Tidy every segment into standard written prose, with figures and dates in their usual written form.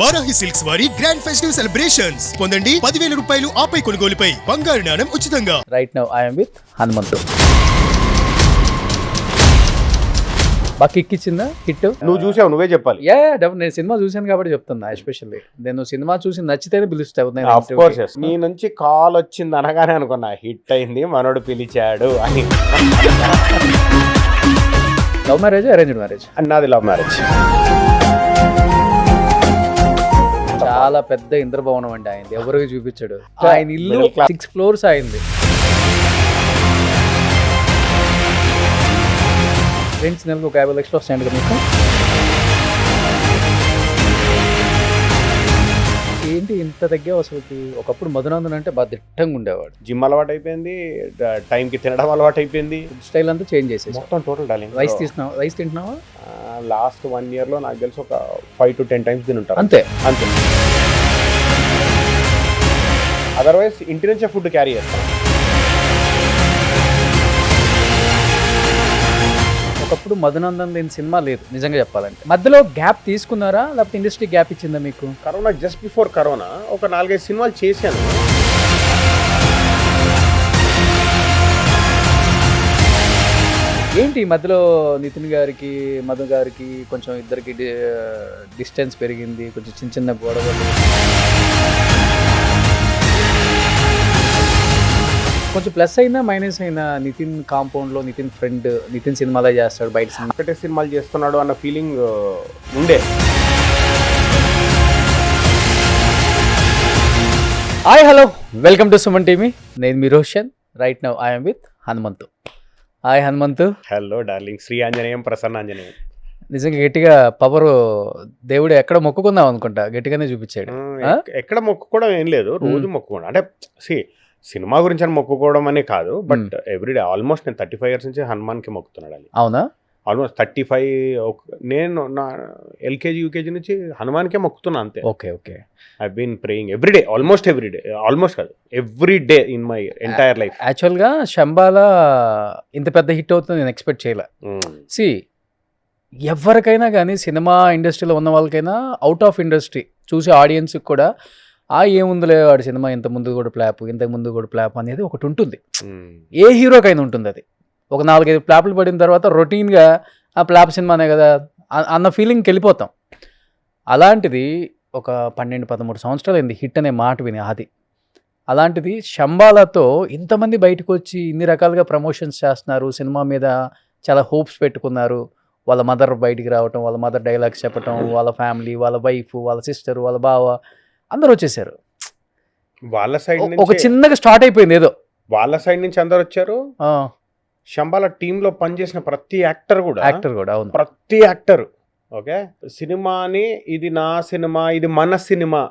Varahi silks వారి grand festive celebrations పొందండి 10,000 రూపాయలు ఆపై కొనుగోలుపై బంగారు నాణెం ఉచితంగా. Right now I'm with Hanumanthu. బాగా కిక్కిచ్చిందా హిట్? నువ్వు చూసావు, నువ్వే చెప్పాలి. నేను సినిమా చూశాను కాబట్టి చెప్తున్నా. ఎస్పెషల్లీ నేను సినిమా చూసి నచ్చితేనే పిలుస్తావు. నీ నుంచి కాల్ వచ్చింది అనగానే అనుకున్నా హిట్ అయింది, మనోడు పిలిచాడు అని. Love marriage, arranged marriage? నాది లవ్ మ్యారేజ్. చాలా పెద్ద ఇంద్రభవనం అండి ఆయనది, ఎవరికి చూపించాడు. ఆయన ఇల్లు 6 floors అయింది. ఫ్రెండ్స్ నెలకు ఒక 50 లక్షలు వస్తాయండి కదా మీకు. ఏంటి ఇంత తగ్గావు అసలు? ఒకప్పుడు మధునందన్ అంటే బాగా దిట్టంగా ఉండేవాడు. జిమ్ అలవాటు అయిపోయింది, టైంకి తినడం అలవాటు అయిపోయింది, స్టైల్ అంతా చేంజ్ చేసేసి మొత్తం టోటల్ డార్లింగ్. రైస్ తింటున్నావా? లాస్ట్ 1 year లో నాకు తెలిసి ఒక 5 to 10 times తింటారు అంతే. అదర్వైజ్ ఇంటి నుంచే ఫుడ్ క్యారీ చేస్తాను. ఒకప్పుడు మధునందన్ లేని సినిమా లేదు నిజంగా చెప్పాలంటే. మధ్యలో గ్యాప్ తీసుకున్నారా లేకపోతే ఇండస్ట్రీ గ్యాప్ ఇచ్చిందా మీకు? కరోనా, జస్ట్ బిఫోర్ కరోనా ఒక 4-5 సినిమాలు చేశాను. ఏంటి మధ్యలో నితిన్ గారికి మధు గారికి కొంచెం ఇద్దరికి డిస్టెన్స్ పెరిగింది, కొంచెం చిన్న చిన్న గొడవలు, కొంచెం ప్లస్ అయినా మైనస్ అయినా నితిన్ కాంపౌండ్లో నితిన్ ఫ్రెండ్, నితిన్ సినిమాలో చేస్తాడు, బయట సినిమా ఒకటే సినిమాలు చేస్తున్నాడు అన్న ఫీలింగ్ ఉండే. Hi hello, welcome to Suman TV. నేను మీ Roshan. Right now I'm with Hanumanthu. Hi Hanumanthu. Hello darling. Sri Anjaneyam, Prasannanjaneyam. నిజంగా గట్టిగా పవర్ దేవుడు ఎక్కడ మొక్కుకుందాం అనుకుంటా గట్టిగానే చూపించాడు. ఎక్కడ మొక్కుకోవడం ఏం లేదు, రోజు మొక్కుకోవడం. అంటే సినిమా గురించి అని మొక్కుకోవడం అనే కాదు, బట్ ఎవ్రీడే ఆల్మోస్ట్ నేను 35 years నుంచి హనుమాన్కి మొక్కుతున్నాడు. అది అవునా? ఆల్మోస్ట్ 35. నేను నా ఎల్కేజీ యూకేజీ నుంచి హనుమాన్కే మొక్కుతున్నా అంతే. Okay okay. I been praying everyday, almost everyday, almost కాదు every day in my entire life. యాక్చువల్గా శంబాల ఇంత పెద్ద హిట్ అవుతుంది నేను ఎక్స్పెక్ట్ చేయలే. ఎవరికైనా కానీ సినిమా ఇండస్ట్రీలో ఉన్న వాళ్ళకైనా అవుట్ ఆఫ్ ఇండస్ట్రీ చూసే ఆడియన్స్కి కూడా ఏముందిలే వాడి సినిమా ఇంతకు ముందు కూడా ప్లాప్ అనేది ఒకటి ఉంటుంది. ఏ హీరోకైనా ఉంటుంది అది. ఒక 4-5 ప్లాప్లు పడిన తర్వాత రొటీన్గా ఆ ప్లాప్ సినిమానే కదా అన్న ఫీలింగ్కి వెళ్ళిపోతాం. అలాంటిది ఒక 12-13 సంవత్సరాలు అయింది హిట్ అనే మాట విని. అలాంటిది శంబాలతో ఇంతమంది బయటకు వచ్చి ఇన్ని రకాలుగా ప్రమోషన్స్ చేస్తున్నారు, సినిమా మీద చాలా హోప్స్ పెట్టుకున్నారు. వాళ్ళ మదర్ బయటికి రావటం, వాళ్ళ మదర్ డైలాగ్స్ చెప్పటం, వాళ్ళ ఫ్యామిలీ, వాళ్ళ వైఫ్, వాళ్ళ సిస్టర్, వాళ్ళ బావ అందరూ వచ్చేసారు. వాళ్ళ సైడ్ ఒక చిన్నగా స్టార్ట్ అయిపోయింది ఏదో. వాళ్ళ సైడ్ నుంచి అందరు వచ్చారు. శంబాల టీంలో పనిచేసిన ప్రతి యాక్టర్ కూడా అవును, ప్రతి యాక్టర్ ఓకే. సినిమాని ఇది నా సినిమా, ఇది మన సినిమా,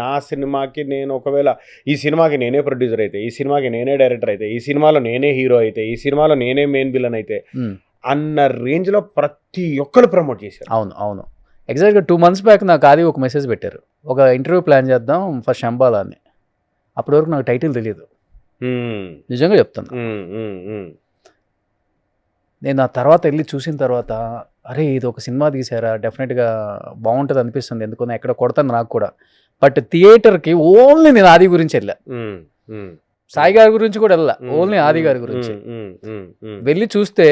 నా సినిమాకి నేను ఒకవేళ ఈ సినిమాకి నేనే ప్రొడ్యూసర్ అయితే, ఈ సినిమాకి నేనే డైరెక్టర్ అయితే, ఈ సినిమాలో నేనే హీరో అయితే, ఈ సినిమాలో నేనే మెయిన్ విలన్ అయితే అన్న రేంజ్ లో ప్రతి ఒక్కరు ప్రమోట్ చేశారు. అవును. ఎగ్జాక్ట్గా 2 months బ్యాక్ నాకు అది ఒక మెసేజ్ పెట్టారు, ఒక ఇంటర్వ్యూ ప్లాన్ చేద్దాం ఫర్ శంబాల అని. అప్పటి వరకు నాకు టైటిల్ తెలియదు, నిజంగా చెప్తాను. నేను ఆ తర్వాత వెళ్ళి చూసిన తర్వాత అరే ఇది ఒక సినిమా తీసారా, డెఫినెట్గా బాగుంటుంది అనిపిస్తుంది. ఎందుకన్నా ఎక్కడ కొడతాను నాకు కూడా. బట్ థియేటర్కి ఓన్లీ నేను ఆది గురించి వెళ్ళా, సాయి గారి గురించి కూడా వెళ్ళా, ఓన్లీ ఆది గారి గురించి వెళ్ళి చూస్తే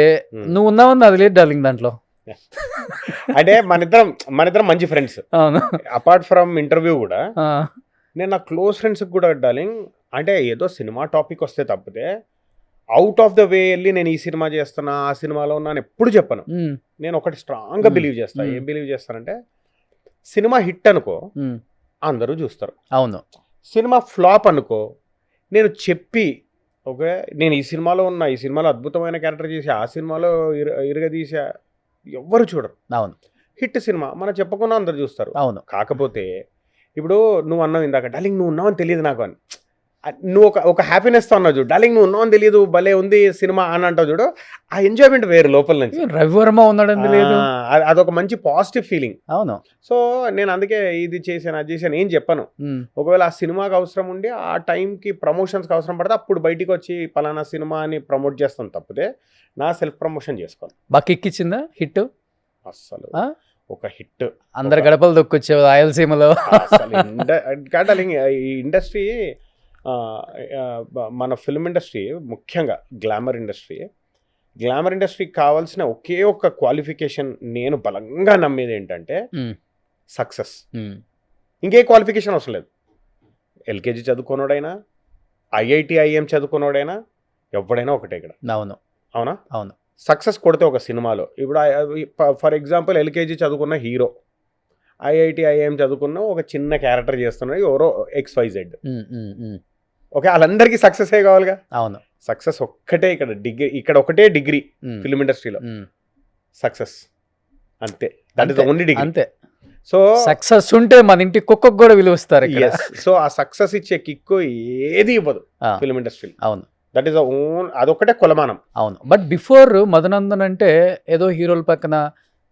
నువ్వు ఉన్నావని అది లేదు డార్లింగ్ దాంట్లో. అంటే మనిద్దరం మంచి ఫ్రెండ్స్. అవును, అపార్ట్ ఫ్రమ్ ఇంటర్వ్యూ కూడా నేను నా క్లోజ్ ఫ్రెండ్స్ కూడా డార్లింగ్ అంటే ఏదో సినిమా టాపిక్ వస్తే తప్పితే అవుట్ ఆఫ్ ద వే వెళ్ళి నేను ఈ సినిమా చేస్తున్నా, ఆ సినిమాలో ఉన్నాను ఎప్పుడు చెప్పను. నేను ఒకటి స్ట్రాంగ్గా బిలీవ్ చేస్తాను. ఏం బిలీవ్ చేస్తానంటే సినిమా హిట్ అనుకో అందరూ చూస్తారు. అవును. సినిమా ఫ్లాప్ అనుకో నేను చెప్పి ఓకే నేను ఈ సినిమాలో ఉన్నా, ఈ సినిమాలో అద్భుతమైన క్యారెక్టర్ చేసి, ఆ సినిమాలో ఇరగదీసా, ఎవ్వరు చూడరు. అవును. హిట్ సినిమా మనం చెప్పకుండా అందరు చూస్తారు. అవును. కాకపోతే ఇప్పుడు నువ్వు అన్నావు ఇందాక డార్లింగ్ నువ్వు ఉన్నావని తెలియదు నాకు అని. నువ్వు ఒక హ్యాపీనెస్తో అన్నావు చూడు, డార్లింగ్ నువ్వు ఉన్నావని తెలియదు భలే ఉంది సినిమా అని అంటావు చూడు, ఆ ఎంజాయ్మెంట్ వేరు లోపల నుంచి. రవివర్మ ఉన్నాడని లేదు, అదొక మంచి పాజిటివ్ ఫీలింగ్. అవును. సో నేను అందుకే ఇది చేశాను అది చేశాను ఏం చెప్పను. ఒకవేళ ఆ సినిమాకి అవసరం ఉండి ఆ టైంకి ప్రమోషన్స్కి అవసరం పడితే అప్పుడు బయటికి వచ్చి పలానా సినిమా అని ప్రమోట్ చేస్తాను తప్పితే నా సెల్ఫ్ ప్రమోషన్ చేసుకోను. బాగా ఎక్కిచ్చిందా హిట్? అస్సలు ఒక హిట్ అందరు గడపలు దొక్కొచ్చే రాయలసీమలో. అసలు ఈ ఇండస్ట్రీ మన ఫిల్మ్ ఇండస్ట్రీ ముఖ్యంగా గ్లామర్ ఇండస్ట్రీకి కావాల్సిన ఒకే ఒక్క క్వాలిఫికేషన్ నేను బలంగా నమ్మేది ఏంటంటే సక్సెస్. ఇంకే క్వాలిఫికేషన్ అవసరం లేదు. ఎల్కేజీ చదువుకున్నాడైనా, ఐఐటి ఐఎం చదువుకున్నాడైనా, ఎవడైనా ఒకటే ఇక్కడ. అవునా? అవును. సక్సెస్ కొడితే ఒక సినిమాలో ఇప్పుడు ఫర్ ఎగ్జాంపుల్ ఎల్కేజీ చదువుకున్న హీరో, ఐఐటి ఐఎం చదువుకున్న ఒక చిన్న క్యారెక్టర్ చేస్తున్నాడు ఎవరో XYZ. ఓకే, వాళ్ళందరికీ సక్సెస్ కావాలిగా. అవును. సక్సెస్ ఒక్కటే ఇక్కడ డిగ్రీ, ఇక్కడ ఒకటే డిగ్రీ ఫిల్మ్ ఇండస్ట్రీలో సక్సెస్, అంతే. That is the only degree. అంతే. సో సక్సెస్ ఉంటే మన ఇంటి కుక్కకు కూడా విలువస్తారు. సో ఆ సక్సెస్ ఇచ్చే కిక్కు ఏది ఇవ్వదు ఫిల్మ్ ఇండస్ట్రీలో. అవును. దట్ ఈస్ ఓన్, అదొక్కటే కొలమానం. అవును. బట్ బిఫోర్ మధునందన్ అంటే ఏదో హీరోల పక్కన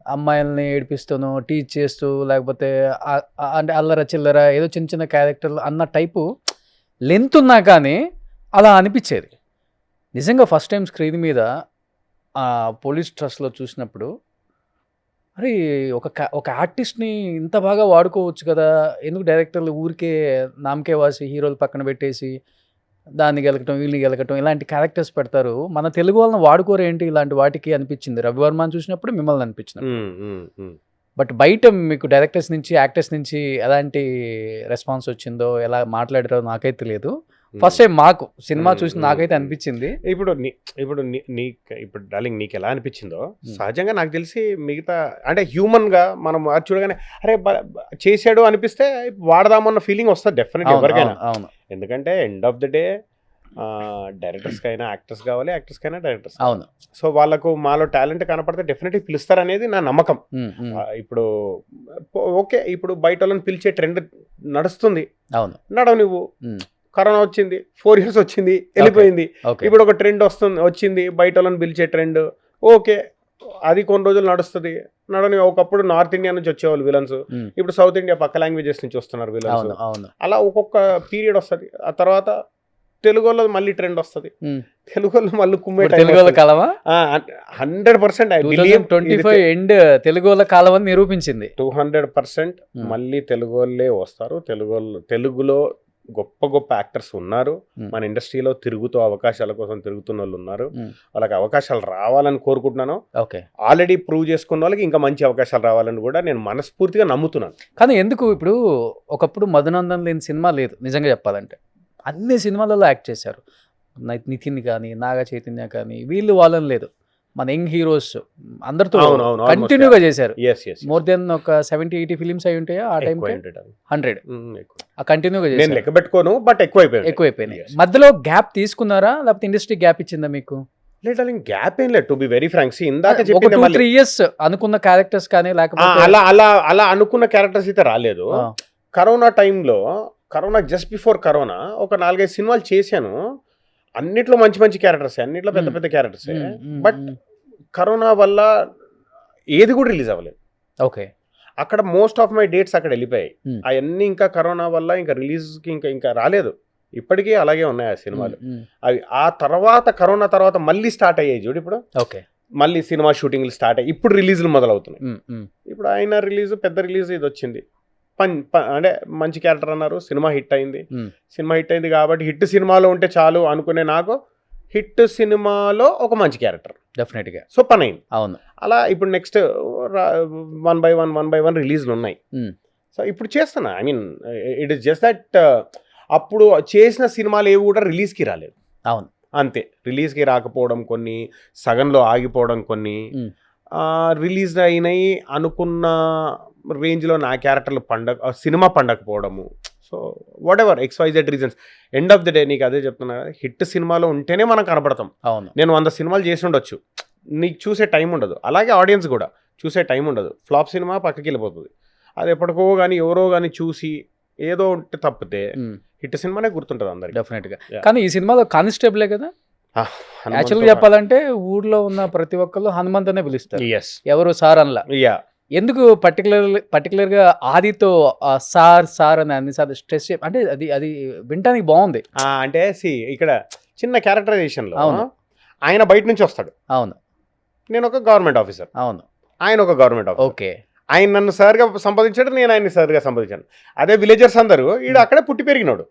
అమ్మాయిల్ని ఏడిపిస్తూనో టీచ్ చేస్తూ, లేకపోతే అంటే అల్లర చిల్లర ఏదో చిన్న చిన్న క్యారెక్టర్లు అన్న టైపు లెంత్ ఉన్నా కానీ అలా అనిపించేది. నిజంగా ఫస్ట్ టైం స్క్రీన్ మీద పోలీస్ ట్రస్ట్లో చూసినప్పుడు, అరే ఒక ఆర్టిస్ట్ని ఇంత బాగా వాడుకోవచ్చు కదా, ఎందుకు డైరెక్టర్లు ఊరికే నామకే వాసి హీరోలు పక్కన పెట్టేసి దాన్ని గెలకటం వీళ్ళని గెలకటం ఇలాంటి క్యారెక్టర్స్ పెడతారు, మన తెలుగు వాళ్ళని వాడుకోరు ఏంటి ఇలాంటి వాటికి అనిపించింది రవివర్మని చూసినప్పుడు, మిమ్మల్ని అనిపించింది. బట్ బయట మీకు డైరెక్టర్స్ నుంచి యాక్టర్స్ నుంచి ఎలాంటి రెస్పాన్స్ వచ్చిందో, ఎలా మాట్లాడారో నాకైతే తెలియదు. ఫస్ట్ టైం మాకు సినిమా చూసి నాకైతే అనిపించింది. ఇప్పుడు డార్లింగ్ నీకు ఎలా అనిపించిందో సహజంగా నాకు తెలిసి మిగతా అంటే హ్యూమన్ గా మనం అది చూడగానే అరే చేశాడు అనిపిస్తే వాడదామన్న ఫీలింగ్ వస్తుంది డెఫినెట్ ఎవరికైనా. ఎందుకంటే end of the day directors కైనా యాక్టర్స్ కావాలి, యాక్టర్స్ కైనా డైరెక్టర్స్. అవును. సో వాళ్ళకు మాలో టాలెంట్ కనపడితే డెఫినెట్లీ పిలుస్తారు అనేది నా నమ్మకం. ఇప్పుడు ఓకే, ఇప్పుడు బయట వాళ్ళని పిలిచే ట్రెండ్ నడుస్తుంది. అవును. నడవ నువ్వు కరోనా వచ్చింది, 4 years వచ్చింది, వెళ్ళిపోయింది. ఇప్పుడు ఒక ట్రెండ్ వచ్చింది బయట వాళ్ళని పిలిచే ట్రెండ్. ఓకే, అది కొన్ని రోజులు నడుస్తుంది. నడని ఒకప్పుడు నార్త్ ఇండియా నుంచి వచ్చేవాళ్ళు విలన్స్, ఇప్పుడు సౌత్ ఇండియా పక్క లాంగ్వేజెస్ నుంచి వస్తున్నారు విలన్స్. అలా ఒక్కొక్క పీరియడ్ వస్తుంది. ఆ తర్వాత తెలుగు వాళ్ళు మళ్ళీ ట్రెండ్ వస్తుంది, తెలుగు వాళ్ళు మళ్ళీ కుమ్మే 100% ఎండ్ తెలుగు వాళ్ళ కాలం అని నిరూపించింది. 200% మళ్ళీ తెలుగు వాళ్ళే వస్తారు. తెలుగులో గొప్ప గొప్ప యాక్టర్స్ ఉన్నారు మన ఇండస్ట్రీలో, తిరుగుతూ అవకాశాల కోసం తిరుగుతున్న వాళ్ళు ఉన్నారు. వాళ్ళకి అవకాశాలు రావాలని కోరుకుంటున్నాను. ఆల్రెడీ ప్రూవ్ చేసుకున్న వాళ్ళకి ఇంకా మంచి అవకాశాలు రావాలని కూడా నేను మనస్ఫూర్తిగా నమ్ముతున్నాను. కానీ ఎందుకు ఇప్పుడు ఒకప్పుడు మధునందన్ లేని సినిమా లేదు నిజంగా చెప్పాలంటే. అన్ని సినిమాలలో యాక్ట్ చేశారు. నితిన్ కానీ, నాగ చైతన్య కానీ, వీళ్ళు వాళ్ళని లేదు. మన యంగ్ హీరోస్ అందరితో కంటిన్యూగా చేశారు. మోర్ దెన్ ఒక 70-80 ఫిలిమ్స్ అయి ఉంటాయా ఆ టైం? 100 కంటిన్యూగా చేశారు. లెక్క పెట్టుకోను, బట్ ఎక్కువైపోయినాయి. మధ్యలో గ్యాప్ తీసుకున్నారా, లేకపోతే ఇండస్ట్రీ గ్యాప్ ఇచ్చిందా మీకు? లేదు, గ్యాప్ ఏం లేదు. టు బి వెరీ ఫ్రాంక్, ఇందాక 2-3 years అనుకున్న క్యారెక్టర్స్ కానీ లేకపోతే అలా అనుకున్న క్యారెక్టర్స్ అయితే రాలేదు. కరోనా టైంలో, కరోనా జస్ట్ బిఫోర్ కరోనా ఒక 4-5 సినిమాలు చేశాను. అన్నిట్లో మంచి మంచి క్యారెక్టర్స్, అన్నిట్లో పెద్ద పెద్ద క్యారెక్టర్స్. బట్ కరోనా వల్ల ఏది కూడా రిలీజ్ అవ్వలేదు. ఓకే, అక్కడ మోస్ట్ ఆఫ్ మై డేట్స్ అక్కడ వెళ్ళిపోయాయి. అవన్నీ ఇంకా కరోనా వల్ల ఇంకా రిలీజ్కి ఇంకా రాలేదు. ఇప్పటికీ అలాగే ఉన్నాయి ఆ సినిమాలు. అవి ఆ తర్వాత కరోనా తర్వాత మళ్ళీ స్టార్ట్ అయ్యాయి చూడు. ఇప్పుడు మళ్ళీ సినిమా షూటింగ్లు స్టార్ట్ అయ్యి ఇప్పుడు రిలీజ్లు మొదలవుతున్నాయి. ఇప్పుడు ఆయన రిలీజ్, పెద్ద రిలీజ్ ఇది వచ్చింది. అంటే మంచి క్యారెక్టర్ అన్నారు, సినిమా హిట్ అయింది. సినిమా హిట్ అయింది కాబట్టి హిట్ సినిమాలో ఉంటే చాలు అనుకునే నాకు హిట్ సినిమాలో ఒక మంచి క్యారెక్టర్ డెఫినెట్గా సో పని అయింది. అవును. అలా ఇప్పుడు నెక్స్ట్ 1 by 1 రిలీజ్లు ఉన్నాయి. సో ఇప్పుడు చేస్తున్నా. I mean it is just that అప్పుడు చేసిన సినిమాలు ఏవి కూడా రిలీజ్కి రాలేదు. అవును, అంతే. రిలీజ్కి రాకపోవడం, కొన్ని సగంలో ఆగిపోవడం, కొన్ని రిలీజ్ అయినాయి అనుకున్న రేంజ్లో నా క్యారెక్టర్లు సినిమా పండకపోవడము. So whatever XYZ reasons, end of the day నీకు అదే చెప్తున్నా కదా, హిట్ సినిమాలో ఉంటేనే మనం కనబడతాం. అవును. నేను 100 సినిమాలు చేసి ఉండొచ్చు, నీకు చూసే టైం ఉండదు. అలాగే ఆడియన్స్ కూడా చూసే టైం ఉండదు. ఫ్లాప్ సినిమా పక్కకి వెళ్ళిపోతుంది. అది ఎప్పటికో కానీ ఎవరో కానీ చూసి ఏదో ఉంటే తప్పితే హిట్ సినిమానే గుర్తుంటుంది అందరికి డెఫినెట్గా. కానీ ఈ సినిమాలో కానిస్టేబులే కదా యాక్చువల్గా చెప్పాలంటే. ఊర్లో ఉన్న ప్రతి ఒక్కళ్ళు హనుమంత్ అనే పిలుస్తారు, ఎవరు సార్ అన్లా. ఎందుకు పర్టికులర్గా ఆదితో సార్ అని అన్నిసార్లు స్ట్రెస్ అంటే అది వినటానికి బాగుంది. అంటే ఇక్కడ చిన్న క్యారెక్టరైజేషన్లో ఆయన బయట నుంచి వస్తాడు. అవును. నేను ఒక గవర్నమెంట్ ఆఫీసర్. అవును. ఆయన ఒక గవర్నమెంట్ ఆఫీసర్. ఓకే. ఆయన నన్ను సార్గా సంపాదించాడు, నేను ఆయన్ని సార్గా సంపాదించాను. అదే విలేజర్స్ అందరూ ఈడ అక్కడే పుట్టి పెరిగినాడు,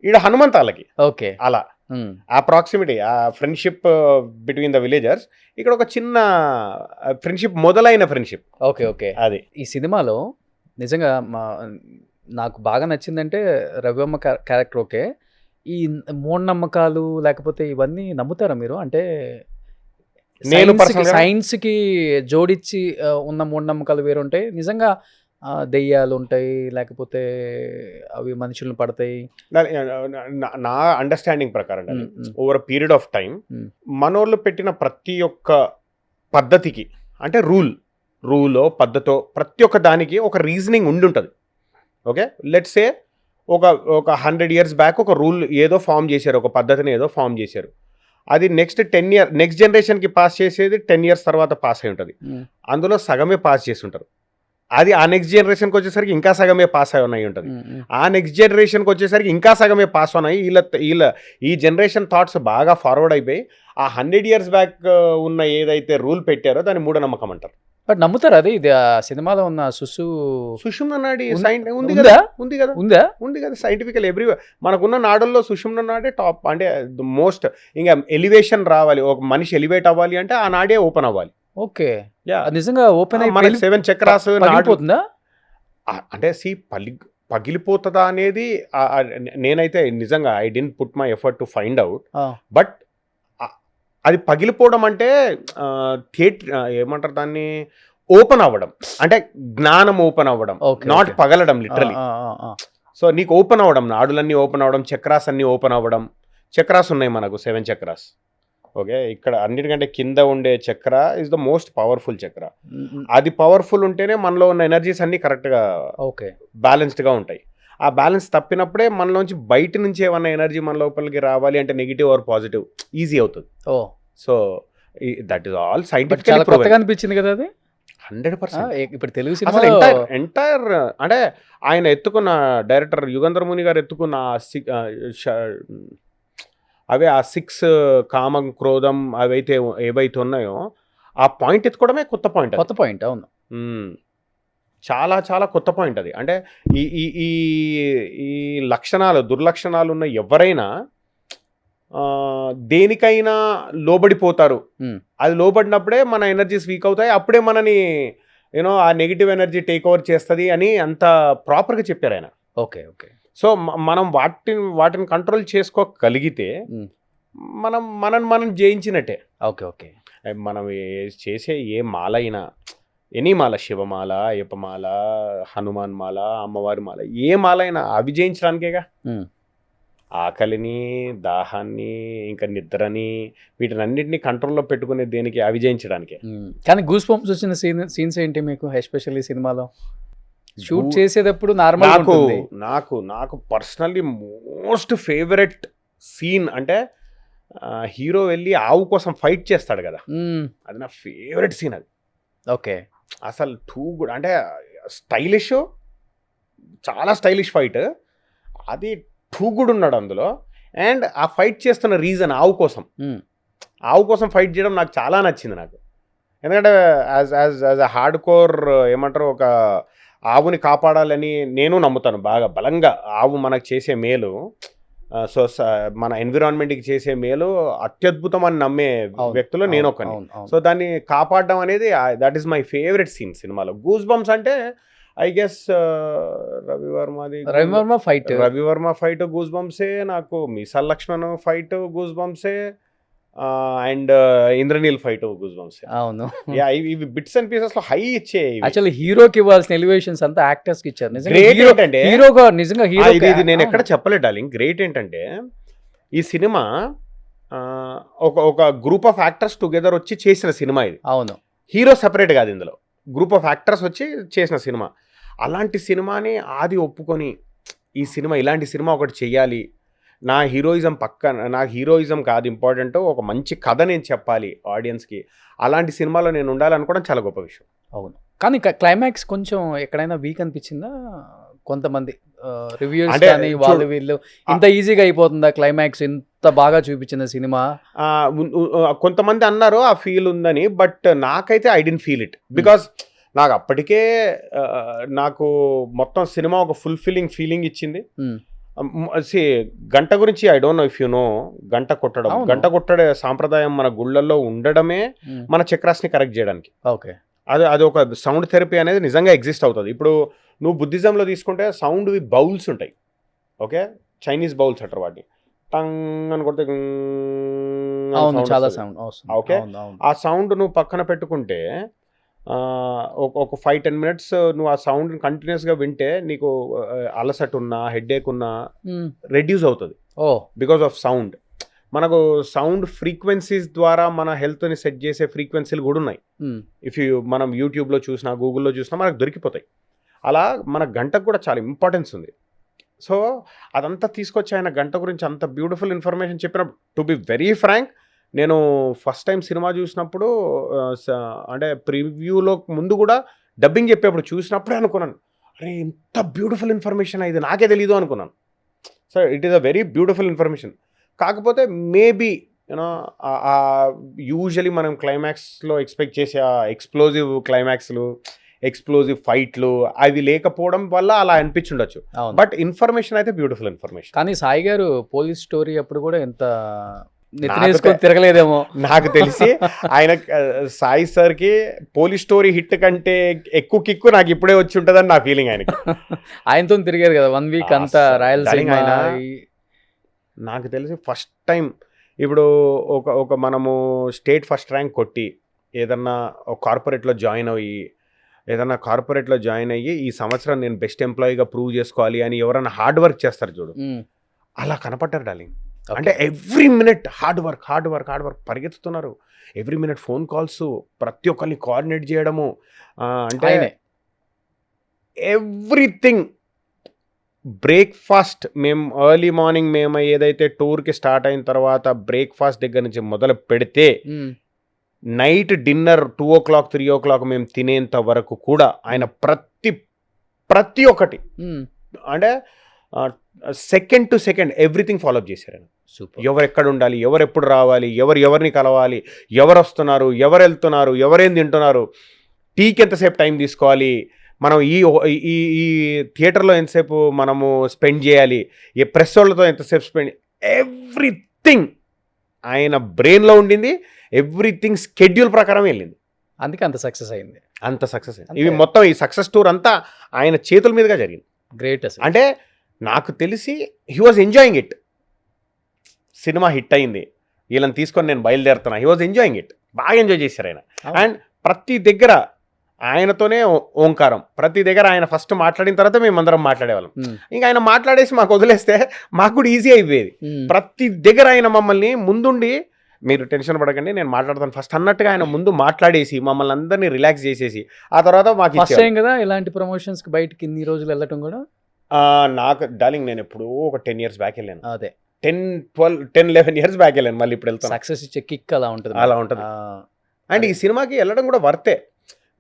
ఈడ హనుమంతాలకి ఓకే అలా ఆ ప్రాక్సిమిటీ, ఆ ఫ్రెండ్షిప్ బిట్వీన్ ద విలేజర్స్, ఇక్కడ ఒక చిన్న ఫ్రెండ్షిప్, మొదలైన ఫ్రెండ్షిప్. Okay okay. అది ఈ సినిమాలో నిజంగా నాకు బాగా నచ్చిందంటే రవివర్మ క్యారెక్టర్. ఓకే, ఈ మూఢనమ్మకాలు లేకపోతే ఇవన్నీ నమ్ముతారా మీరు? అంటే నేను సైన్స్కి జోడించి ఉన్న మూఢనమ్మకాలు వేరు ఉంటాయి, నిజంగా దెయ్యాలు ఉంటాయి, లేకపోతే అవి మనుషులను పడతాయి. నా అండర్స్టాండింగ్ ప్రకారం ఓవర్ పీరియడ్ ఆఫ్ టైం మనోళ్ళు పెట్టిన ప్రతి ఒక్క పద్ధతికి, అంటే రూలో పద్ధతో ప్రతి ఒక్క దానికి ఒక రీజనింగ్ ఉండి ఉంటుంది. ఓకే, లెట్స్ సే ఒక 100 years బ్యాక్ ఒక రూల్ ఏదో ఫామ్ చేశారు, ఒక పద్ధతిని ఏదో ఫామ్ చేశారు. అది నెక్స్ట్ జనరేషన్కి పాస్ చేసేది 10 years తర్వాత పాస్ అయి ఉంటుంది. అందులో సగమే పాస్ చేసి ఉంటారు. అది ఆ నెక్స్ట్ జనరేషన్కి వచ్చేసరికి ఇంకా సగమే పాస్ అయి ఉన్నాయి ఉంటుంది. ఆ నెక్స్ట్ జనరేషన్కి వచ్చేసరికి ఇంకా సగమే పాస్ ఉన్నాయి. ఈ జనరేషన్ థాట్స్ బాగా ఫార్వర్డ్ అయిపోయి ఆ 100 years బ్యాక్ ఉన్న ఏదైతే రూల్ పెట్టారో దాన్ని మూఢనమ్మకం అంటారు. బట్ నమ్ముతారు అది? ఇది ఆ సినిమాలో ఉన్న సుషుమ్న నాడి ఉంది కదా, ఉంది కదా సైంటిఫికల్ ఎవ్రీవేర్. మనకున్న నాడుల్లో సుషుమ్న నాడే టాప్, అంటే మోస్ట్. ఇంకా ఎలివేషన్ రావాలి, ఒక మనిషి ఎలివేట్ అవ్వాలి అంటే ఆ నాడే ఓపెన్ అవ్వాలి. ఓకే, నిజంగా ఓపెన్ అయ్యి మనకి 7 చక్రాస్ పగిలిపోతుందా? అంటే పగిలిపోతుందా అనేది నేనైతే నిజంగా I didn't put my effort to find out. But అది పగిలిపోవడం అంటే ఏమంటారు దాన్ని, ఓపెన్ అవ్వడం, అంటే జ్ఞానం ఓపెన్ అవ్వడం, నాట్ పగలడం లిటరలీ. సో నీకు ఓపెన్ అవ్వడం, నాడులన్నీ ఓపెన్ అవ్వడం, చక్రాస్ అన్నీ ఓపెన్ అవ్వడం. చక్రాస్ ఉన్నాయి మనకు 7 చక్రాస్. ఓకే, ఇక్కడ అన్నిటికంటే కింద ఉండే చక్ర ఇస్ ద మోస్ట్ పవర్ఫుల్ చక్ర. అది పవర్ఫుల్ ఉంటేనే మనలో ఉన్న ఎనర్జీస్ అన్ని కరెక్ట్గా బ్యాలెన్స్డ్గా ఉంటాయి. ఆ బ్యాలెన్స్ తప్పినప్పుడే మనలోంచి బయట నుంచి ఏమన్నా ఎనర్జీ మన లోపలికి రావాలి అంటే నెగిటివ్ ఆర్ పాజిటివ్ ఈజీ అవుతుంది. So that is all scientific అనిపించింది కదా అది. 100%. ఇప్పుడు తెలుగు ఎంటైర్ అంటే ఆయన ఎత్తుకున్న డైరెక్టర్ యుగంధర్ ముని గారు ఎత్తుకున్న అవే ఆ 6 కామం, క్రోధం అవైతే ఏవైతే ఉన్నాయో ఆ పాయింట్ ఎత్తుకోవడమే కొత్త పాయింట్. అవును, చాలా చాలా కొత్త పాయింట్ అది. అంటే ఈ లక్షణాలు, దుర్లక్షణాలు ఉన్న ఎవరైనా దేనికైనా లోబడిపోతారు. అది లోబడినప్పుడే మన ఎనర్జీస్ వీక్ అవుతాయి, అప్పుడే మనని ఆ నెగిటివ్ ఎనర్జీ టేక్ ఓవర్ చేస్తుంది అని అంత ప్రాపర్గా చెప్పారు ఆయన. Okay okay. సో మనం వాటిని కంట్రోల్ చేసుకోగలిగితే మనం జయించినట్టే. Okay okay. మనం చేసే ఏ మాల అయినా, ఎనీ మాల, శివమాల, అయ్యప్పమాల, హనుమాన్ మాల, అమ్మవారి మాల, ఏ మాల అయినా అవి జయించడానికేగా. ఆకలిని, దాహాన్ని, ఇంకా నిద్రని, వీటినన్నింటినీ కంట్రోల్లో పెట్టుకునే దేనికి, అవి జయించడానికే. కానీ గూస్ బంప్స్ వచ్చిన సీన్స్ ఏంటి మీకు ఎస్పెషల్లీ సినిమాలో షూట్ చేసేటప్పుడు? నాకు పర్సనల్లీ మోస్ట్ ఫేవరెట్ సీన్ అంటే హీరో వెళ్ళి ఆవు కోసం ఫైట్ చేస్తాడు కదా, అది నా ఫేవరెట్ సీన్ అది. ఓకే, అసలు టూ గుడ్, అంటే స్టైలిష్, చాలా స్టైలిష్ ఫైట్ అది. టూ గుడ్ ఉన్నాడు అందులో. అండ్ ఆ ఫైట్ చేస్తున్న రీజన్ ఆవు కోసం ఫైట్ చేయడం నాకు చాలా నచ్చింది నాకు. ఎందుకంటే యాజ్ అ హార్డ్ కోర్ ఏమంటారు, ఒక ఆవుని కాపాడాలని నేను నమ్ముతాను బాగా బలంగా. ఆవు మనకు చేసే మేలు, సో మన ఎన్విరాన్మెంట్కి చేసే మేలు అత్యద్భుతం అని నమ్మే వ్యక్తులు నేను ఒకని. సో దాన్ని కాపాడడం అనేది that is my favourite scene సినిమాలో. గూస్ బంప్స్ అంటే I guess Ravivarma fight goose బంప్సే, నాకు మీసాల్ లక్ష్మణ్ ఫైట్ గూస్ బంప్సే, అండ్ ఇంద్రనీల్ ఫైట్ గూస్ బంప్సే. అవును, ఇవి బిట్స్ అండ్ పీసెస్ లో హై ఇచ్చే. యాక్చువల్లీ హీరోకి ఇవ్వాల్సిన ఎలివేషన్స్ అంతా యాక్టర్స్ కి ఇచ్చారు. నిజంగా ఇది నేను ఎక్కడ చెప్పలేదు డార్లింగ్. గ్రేట్ ఏంటంటే ఈ సినిమా ఒక గ్రూప్ ఆఫ్ యాక్టర్స్ టుగెదర్ వచ్చి చేసిన సినిమా ఇది. అవును, హీరో సెపరేట్ కాదు, ఇందులో గ్రూప్ ఆఫ్ యాక్టర్స్ వచ్చి చేసిన సినిమా. అలాంటి సినిమాని ఆది ఒప్పుకొని ఈ సినిమా, ఇలాంటి సినిమా ఒకటి చెయ్యాలి, నా హీరోయిజం కాదు ఇంపార్టెంట్, ఒక మంచి కథ నేను చెప్పాలి ఆడియన్స్కి, అలాంటి సినిమాలో నేను ఉండాలనుకోవడం చాలా గొప్ప విషయం. అవును, కానీ క్లైమాక్స్ కొంచెం ఎక్కడైనా వీక్ అనిపించిందా? కొంతమంది రివ్యూస్ కానీ వాళ్ళు వీళ్ళు ఇంత ఈజీగా అయిపోతుందా క్లైమాక్స్, ఇంత బాగా చూపించిన సినిమా? కొంతమంది అన్నారు ఆ ఫీల్ ఉందని, బట్ నాకైతే I didn't feel it. Because నాకు అప్పటికే నాకు మొత్తం సినిమా ఒక ఫీలింగ్ ఇచ్చింది. గంట గురించి I don't know if you know, గంట కొట్టడే సాంప్రదాయం మన గుళ్ళల్లో ఉండడమే మన చక్రాస్ని కరెక్ట్ చేయడానికి. ఓకే, అది ఒక సౌండ్ థెరపీ అనేది నిజంగా ఎగ్జిస్ట్ అవుతుంది. ఇప్పుడు నువ్వు బుద్ధిజంలో తీసుకుంటే సౌండ్ బౌల్స్ ఉంటాయి. ఓకే, చైనీస్ బౌల్స్ అంటారు వాటిని. టంగ్ అని కొడితే చాలా సౌండ్. ఓకే, ఆ సౌండ్ నువ్వు పక్కన పెట్టుకుంటే ఒక 5-10 minutes నువ్వు ఆ సౌండ్ కంటిన్యూస్గా వింటే నీకు అలసట ఉన్నా హెడ్ఏక్ ఉన్నా రెడ్యూస్ అవుతుంది బికాస్ ఆఫ్ సౌండ్. మనకు సౌండ్ ఫ్రీక్వెన్సీస్ ద్వారా మన హెల్త్ని సెట్ చేసే ఫ్రీక్వెన్సీలు కూడా ఉన్నాయి. మనం యూట్యూబ్లో చూసినా గూగుల్లో చూసినా మనకు దొరికిపోతాయి. అలా మన గంటకు కూడా చాలా ఇంపార్టెన్స్ ఉంది. సో అదంతా తీసుకొచ్చి ఆయన గంట గురించి అంత బ్యూటిఫుల్ ఇన్ఫర్మేషన్ చెప్పినప్పుడు, టు బి వెరీ ఫ్రాంక్, నేను ఫస్ట్ టైం సినిమా చూసినప్పుడు అంటే ప్రివ్యూలో ముందు కూడా డబ్బింగ్ చెప్పేప్పుడు చూసినప్పుడే అనుకున్నాను, అరే ఇంత బ్యూటిఫుల్ ఇన్ఫర్మేషన్ ఇది నాకే తెలీదు అనుకున్నాను. So it is a very beautiful information. కాకపోతే మేబీ యూనో యూజువలీ మనం క్లైమాక్స్లో ఎక్స్పెక్ట్ చేసే ఎక్స్ప్లోజివ్ క్లైమాక్స్లు, ఎక్స్ప్లోజివ్ ఫైట్లు అవి లేకపోవడం వల్ల అలా అనిపించుండొచ్చు. బట్ ఇన్ఫర్మేషన్ అయితే బ్యూటిఫుల్ ఇన్ఫర్మేషన్. కానీ సాయి గారు పోలీస్ స్టోరీ అప్పుడు కూడా ఎంత తిరగలేదేమో నాకు తెలిసి. ఆయన సాయి సార్కి పోలీస్ స్టోరీ హిట్ కంటే ఎక్కువ కిక్కు నాకు ఇప్పుడే వచ్చి ఉంటుందని నా ఫీలింగ్. ఆయనతో తిరిగారు కదా 1 week అంతా రాయలసీమ. నాకు తెలిసి ఫస్ట్ టైం ఇప్పుడు ఒక మనము స్టేట్ ఫస్ట్ ర్యాంక్ కొట్టి ఏదన్నా కార్పొరేట్లో జాయిన్ అయ్యి ఈ సంవత్సరం నేను బెస్ట్ ఎంప్లాయీగా ప్రూవ్ చేసుకోవాలి అని ఎవరైనా హార్డ్ వర్క్ చేస్తారు చూడు, అలా కనపడ్డారు డార్లింగ్. అంటే ఎవ్రీ మినిట్ హార్డ్ వర్క్ పరిగెత్తుతున్నారు. ఎవ్రీ మినిట్ ఫోన్ కాల్స్, ప్రతి ఒక్కరిని కోఆర్డినేట్ చేయడము, అంటే ఎవ్రీథింగ్. బ్రేక్ఫాస్ట్ మేము ఎర్లీ మార్నింగ్ మేము ఏదైతే టూర్కి స్టార్ట్ అయిన తర్వాత బ్రేక్ఫాస్ట్ దగ్గర నుంచి మొదలు పెడితే నైట్ డిన్నర్ 2 o'clock 3 o'clock మేము తినేంత వరకు కూడా ఆయన ప్రతి ఒక్కటి అంటే second to second everything follow up చేశారు. ఎవరు ఎక్కడ ఉండాలి, ఎవరు ఎప్పుడు రావాలి, ఎవరిని కలవాలి, ఎవరు వస్తున్నారు, ఎవరు వెళ్తున్నారు, ఎవరేం తింటున్నారు, టీకి ఎంతసేపు టైం తీసుకోవాలి, మనం ఈ థియేటర్లో ఎంతసేపు మనము స్పెండ్ చేయాలి, ఏ ప్రెస్ వాళ్ళతో ఎంతసేపు స్పెండ్, ఎవ్రీథింగ్ ఆయన బ్రెయిన్లో ఉండింది. ఎవ్రీథింగ్ స్కెడ్యూల్ ప్రకారం వెళ్ళింది. అందుకే అంత సక్సెస్ అయింది. ఇవి మొత్తం ఈ సక్సెస్ టూర్ అంతా ఆయన చేతుల మీదుగా జరిగింది. గ్రేట్. అంటే నాకు తెలిసి he was enjoying it. Cinema hit అయింది, వీళ్ళని తీసుకొని నేను బయలుదేరుతున్నా, హీ వాజ్ ఎంజాయింగ్ ఇట్. బాగా ఎంజాయ్ చేశారు ఆయన. అండ్ ప్రతి దగ్గర ఆయనతోనే ఓంకారం, ప్రతి దగ్గర ఆయన ఫస్ట్ మాట్లాడిన తర్వాత మేమందరం మాట్లాడేవాళ్ళం. ఇంకా ఆయన మాట్లాడేసి మాకు వదిలేస్తే మాకు కూడా ఈజీ అయిపోయేది. ప్రతి దగ్గర ఆయన మమ్మల్ని ముందుండి, మీరు టెన్షన్ పడకండి నేను మాట్లాడతాను ఫస్ట్ అన్నట్టుగా ఆయన ముందు మాట్లాడేసి మమ్మల్ని అందరినీ రిలాక్స్ చేసేసి ఆ తర్వాత మాకు ఫస్ట్ టైం కదా ఇలాంటి ప్రమోషన్స్కి బయటకి ఇన్ని రోజులు వెళ్ళటం కూడా. నాకు డార్లింగ్ నేను ఎప్పుడు ఒక 10 years బ్యాక్ వెళ్ళాను. అదే 10-11 years బ్యాక్ వెళ్ళాను. మళ్ళీ ఇప్పుడు వెళ్తాను. సక్సెస్ ఇచ్చే కిక్ అలా ఉంటుంది. అండ్ ఈ సినిమాకి వెళ్ళడం కూడా వర్తే.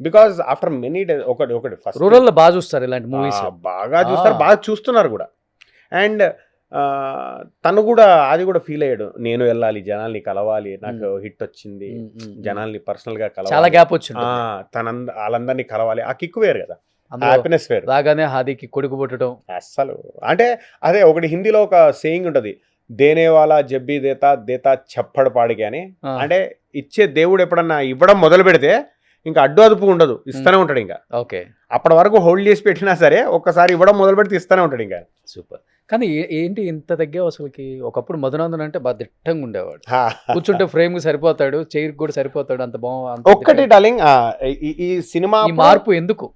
బికాజ్ ఆఫ్టర్ మెనీ డేస్ ఒకటి ఫస్ట్ రూరల్లో బాగా చూస్తారు ఇలాంటి మూవీస్, బాగా చూస్తారు, బాగా చూస్తున్నారు కూడా. అండ్ తను కూడా అది కూడా ఫీల్ అయ్యాడు, నేను వెళ్ళాలి, జనాల్ని కలవాలి, నాకు హిట్ వచ్చింది, జనాల్ని పర్సనల్ గా కలవాలి, చాలా గ్యాప్ వచ్చింది, వాళ్ళందరినీ కలవాలి, ఆ కిక్ వేరు కదా, హ్యాపీనెస్ వేరు. రాగానే హాదీకి కొడుకు పుట్టడం అస్సలు. అంటే అదే ఒకటి హిందీలో ఒక సేయింగ్ ఉంటది, దేనేవాలా జబ్బీ దేతా చెప్పడు పాడికి అని. అంటే ఇచ్చే దేవుడు ఎప్పుడన్నా ఇవ్వడం మొదలు పెడితే ఇంకా అడ్డు అదుపు ఉండదు, ఇస్తూనే ఉంటాడు. ఇంకా ఓకే, అప్పటి వరకు హోల్డ్ చేసి పెట్టినా సరే ఒక్కసారి ఇవ్వడం మొదలు పెడితే ఇస్తూనే ఉంటాడు ఇంకా. సూపర్. కానీ ఏంటి ఇంత తగ్గావు అసలుకి? ఒకప్పుడు మధునందన్ అంటే బాగా దిట్టంగా ఉండేవాడు, కూర్చుంటే ఫ్రేమ్ కి సరిపోతాడు, చైర్ కూడా సరిపోతాడు, అంత బాగుంది. ఒక్కటి డార్లింగ్, ఈ సినిమా మార్పు ఎందుకు?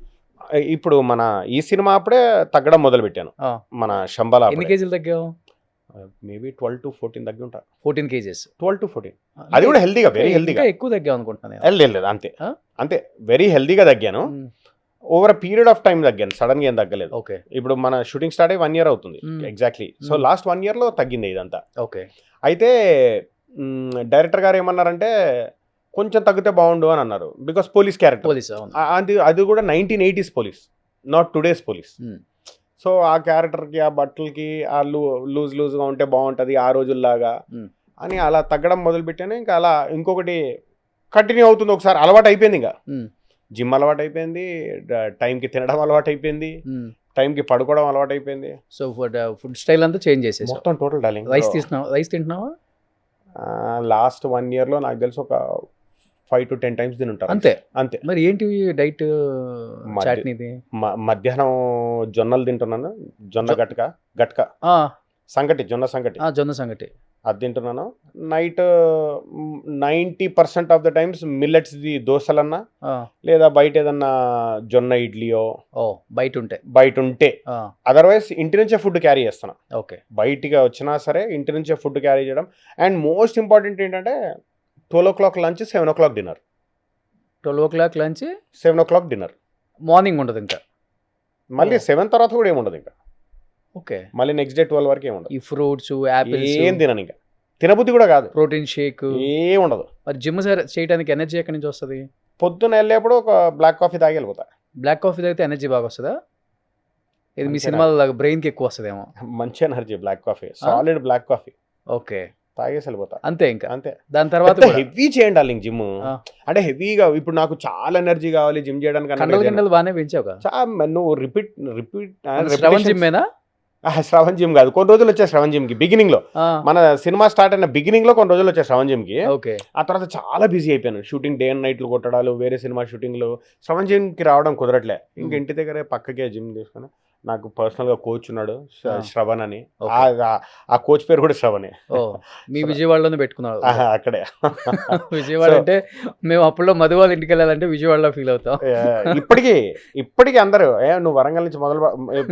ఇప్పుడు మన ఈ సినిమా అప్పుడే తగ్గడం మొదలు పెట్టాను. మన శంబల ఎన్ని కేజీలు తగ్గావు? మేబీ 12 to 14 తగ్గి ఉంటా. 14 kgs. 12 to 14. అది కూడా హెల్దీగా, వెరీ హెల్దీగా. ఎక్కువ తగ్గావు అనుకుంటున్నాను. లేదు అంతే వెరీ హెల్దీగా తగ్గాను. Over a period of time తగ్గాను, సడన్ గా ఏం తగ్గలేదు. ఓకే, ఇప్పుడు మన షూటింగ్ స్టార్ట్ అయ్యి 1 year అవుతుంది ఎగ్జాక్ట్లీ. సో లాస్ట్ 1 year లో తగ్గింది ఇదంతా. ఓకే, అయితే డైరెక్టర్ గారు ఏమన్నారంటే కొంచెం తగ్గితే బాగుండు అని అన్నారు. బికాస్ పోలీస్ క్యారెక్టర్, అది కూడా 1980s police, not today's police. So ఆ క్యారెక్టర్కి, ఆ బట్టలకి, ఆ లూజ్గా ఉంటే బాగుంటుంది ఆ రోజుల్లాగా అని అలా తగ్గడం మొదలుపెట్టాను. ఇంకా అలా ఇంకొకటి కంటిన్యూ అవుతుంది, ఒకసారి అలవాటు అయిపోయింది. ఇంకా జిమ్ అలవాటు అయిపోయింది, టైంకి తినడం అలవాటు అయిపోయింది, టైంకి పడుకోవడం అలవాటు అయిపోయింది. సో ఫుడ్ స్టైల్ అంతా చేంజ్ చేసేసి మొత్తం టోటల్ డార్లింగ్. రైస్ తింటున్నావా? లాస్ట్ 1 yearలో నాకు తెలిసి ఒక 5 to 10 times తింటారు అంతే. అంతే. మరి ఏంటి డైట్ చాట్నీది? మధ్యాహ్నం జొన్నలు తింటున్నాను, జొన్న గట్క సంగటి, జొన్న సంగటి అది తింటున్నాను. Night 90% of the times millets the దోశలన్నా లేదా బయట ఏదన్నా జొన్న ఇడ్లీయో బయట ఉంటే, అదర్వైజ్ ఇంటి నుంచే ఫుడ్ క్యారీ చేస్తాను. ఓకే, బయటికి వచ్చినా సరే ఇంటి నుంచే ఫుడ్ క్యారీ చేయడం. అండ్ మోస్ట్ ఇంపార్టెంట్ ఏంటంటే 12 o'clock lunch, 7 o'clock dinner. 12 o'clock lunch, 7 o'clock dinner. Morning ఉండదు ఇంకా, మళ్ళీ 7 తర్వాత కూడా ఏముండదు ఇంకా. ఓకే, మళ్ళీ నెక్స్ట్ డే 12 వరకు ఏముండదు. ఈ ఫ్రూట్స్, యాపిల్స్ ఏం తినను ఇంకా. తినబుద్ధి కూడా కాదు. ప్రోటీన్ షేక్ ఏం ఉండదు. మరి జిమ్ చేయడానికి ఎనర్జీ ఎక్కడి నుంచి వస్తుంది? పొద్దున్న వెళ్ళేప్పుడు ఒక బ్లాక్ కాఫీ తాగి వెళ్ళిపోతా. బ్లాక్ కాఫీ తాగితే ఎనర్జీ బాగా వస్తుందా? ఇది మీ సినిమాలో బ్రెయిన్కి ఎక్కువ వస్తుందేమో. మంచి energy black coffee, solid black coffee. Okay, తాగేసి వెళ్ళిపోతా అంతే. ఇంకా అంతే. దాని తర్వాత హెవీ చేయండి డార్లింగ్ జిమ్. అంటే హెవీగా ఇప్పుడు నాకు చాలా ఎనర్జీ కావాలి జిమ్ చేయడానికి. బాగానే పెంచావు. నువ్వు రిపీట్ జిమ్ శ్రవణ్ జిమ్ కాదు, కొన్ని రోజులు వచ్చే శ్రవణ్ జిమ్ కి బిగినింగ్ లో, మన సినిమా స్టార్ట్ అయిన బిగినింగ్ లో కొన్ని రోజులు వచ్చే శ్రవణ్ జిమ్ కి. ఆ తర్వాత చాలా బిజీ అయిపోయాను. షూటింగ్ డే అండ్ నైట్లు కొట్టడాలు, వేరే సినిమా షూటింగ్లు. శ్రవణ్ జిమ్ కి రావడం కుదరట్లే. ఇంక ఇంటి దగ్గరే పక్కకే జిమ్ తీసుకుని, నాకు పర్సనల్ గా కోచ్ ఉన్నాడు శ్రవణ్ అని. ఆ కోచ్ పేరు కూడా శ్రవణే. మీ విజయవాడలోనే పెట్టుకున్నాడు అక్కడే. విజయవాడ అంటే మేము అప్పుడు మధు వాళ్ళ ఇంటికి వెళ్ళాలంటే విజయవాడలో ఫీల్ అవుతాం. ఇప్పటికీ అందరూ నువ్వు వరంగల్ నుంచి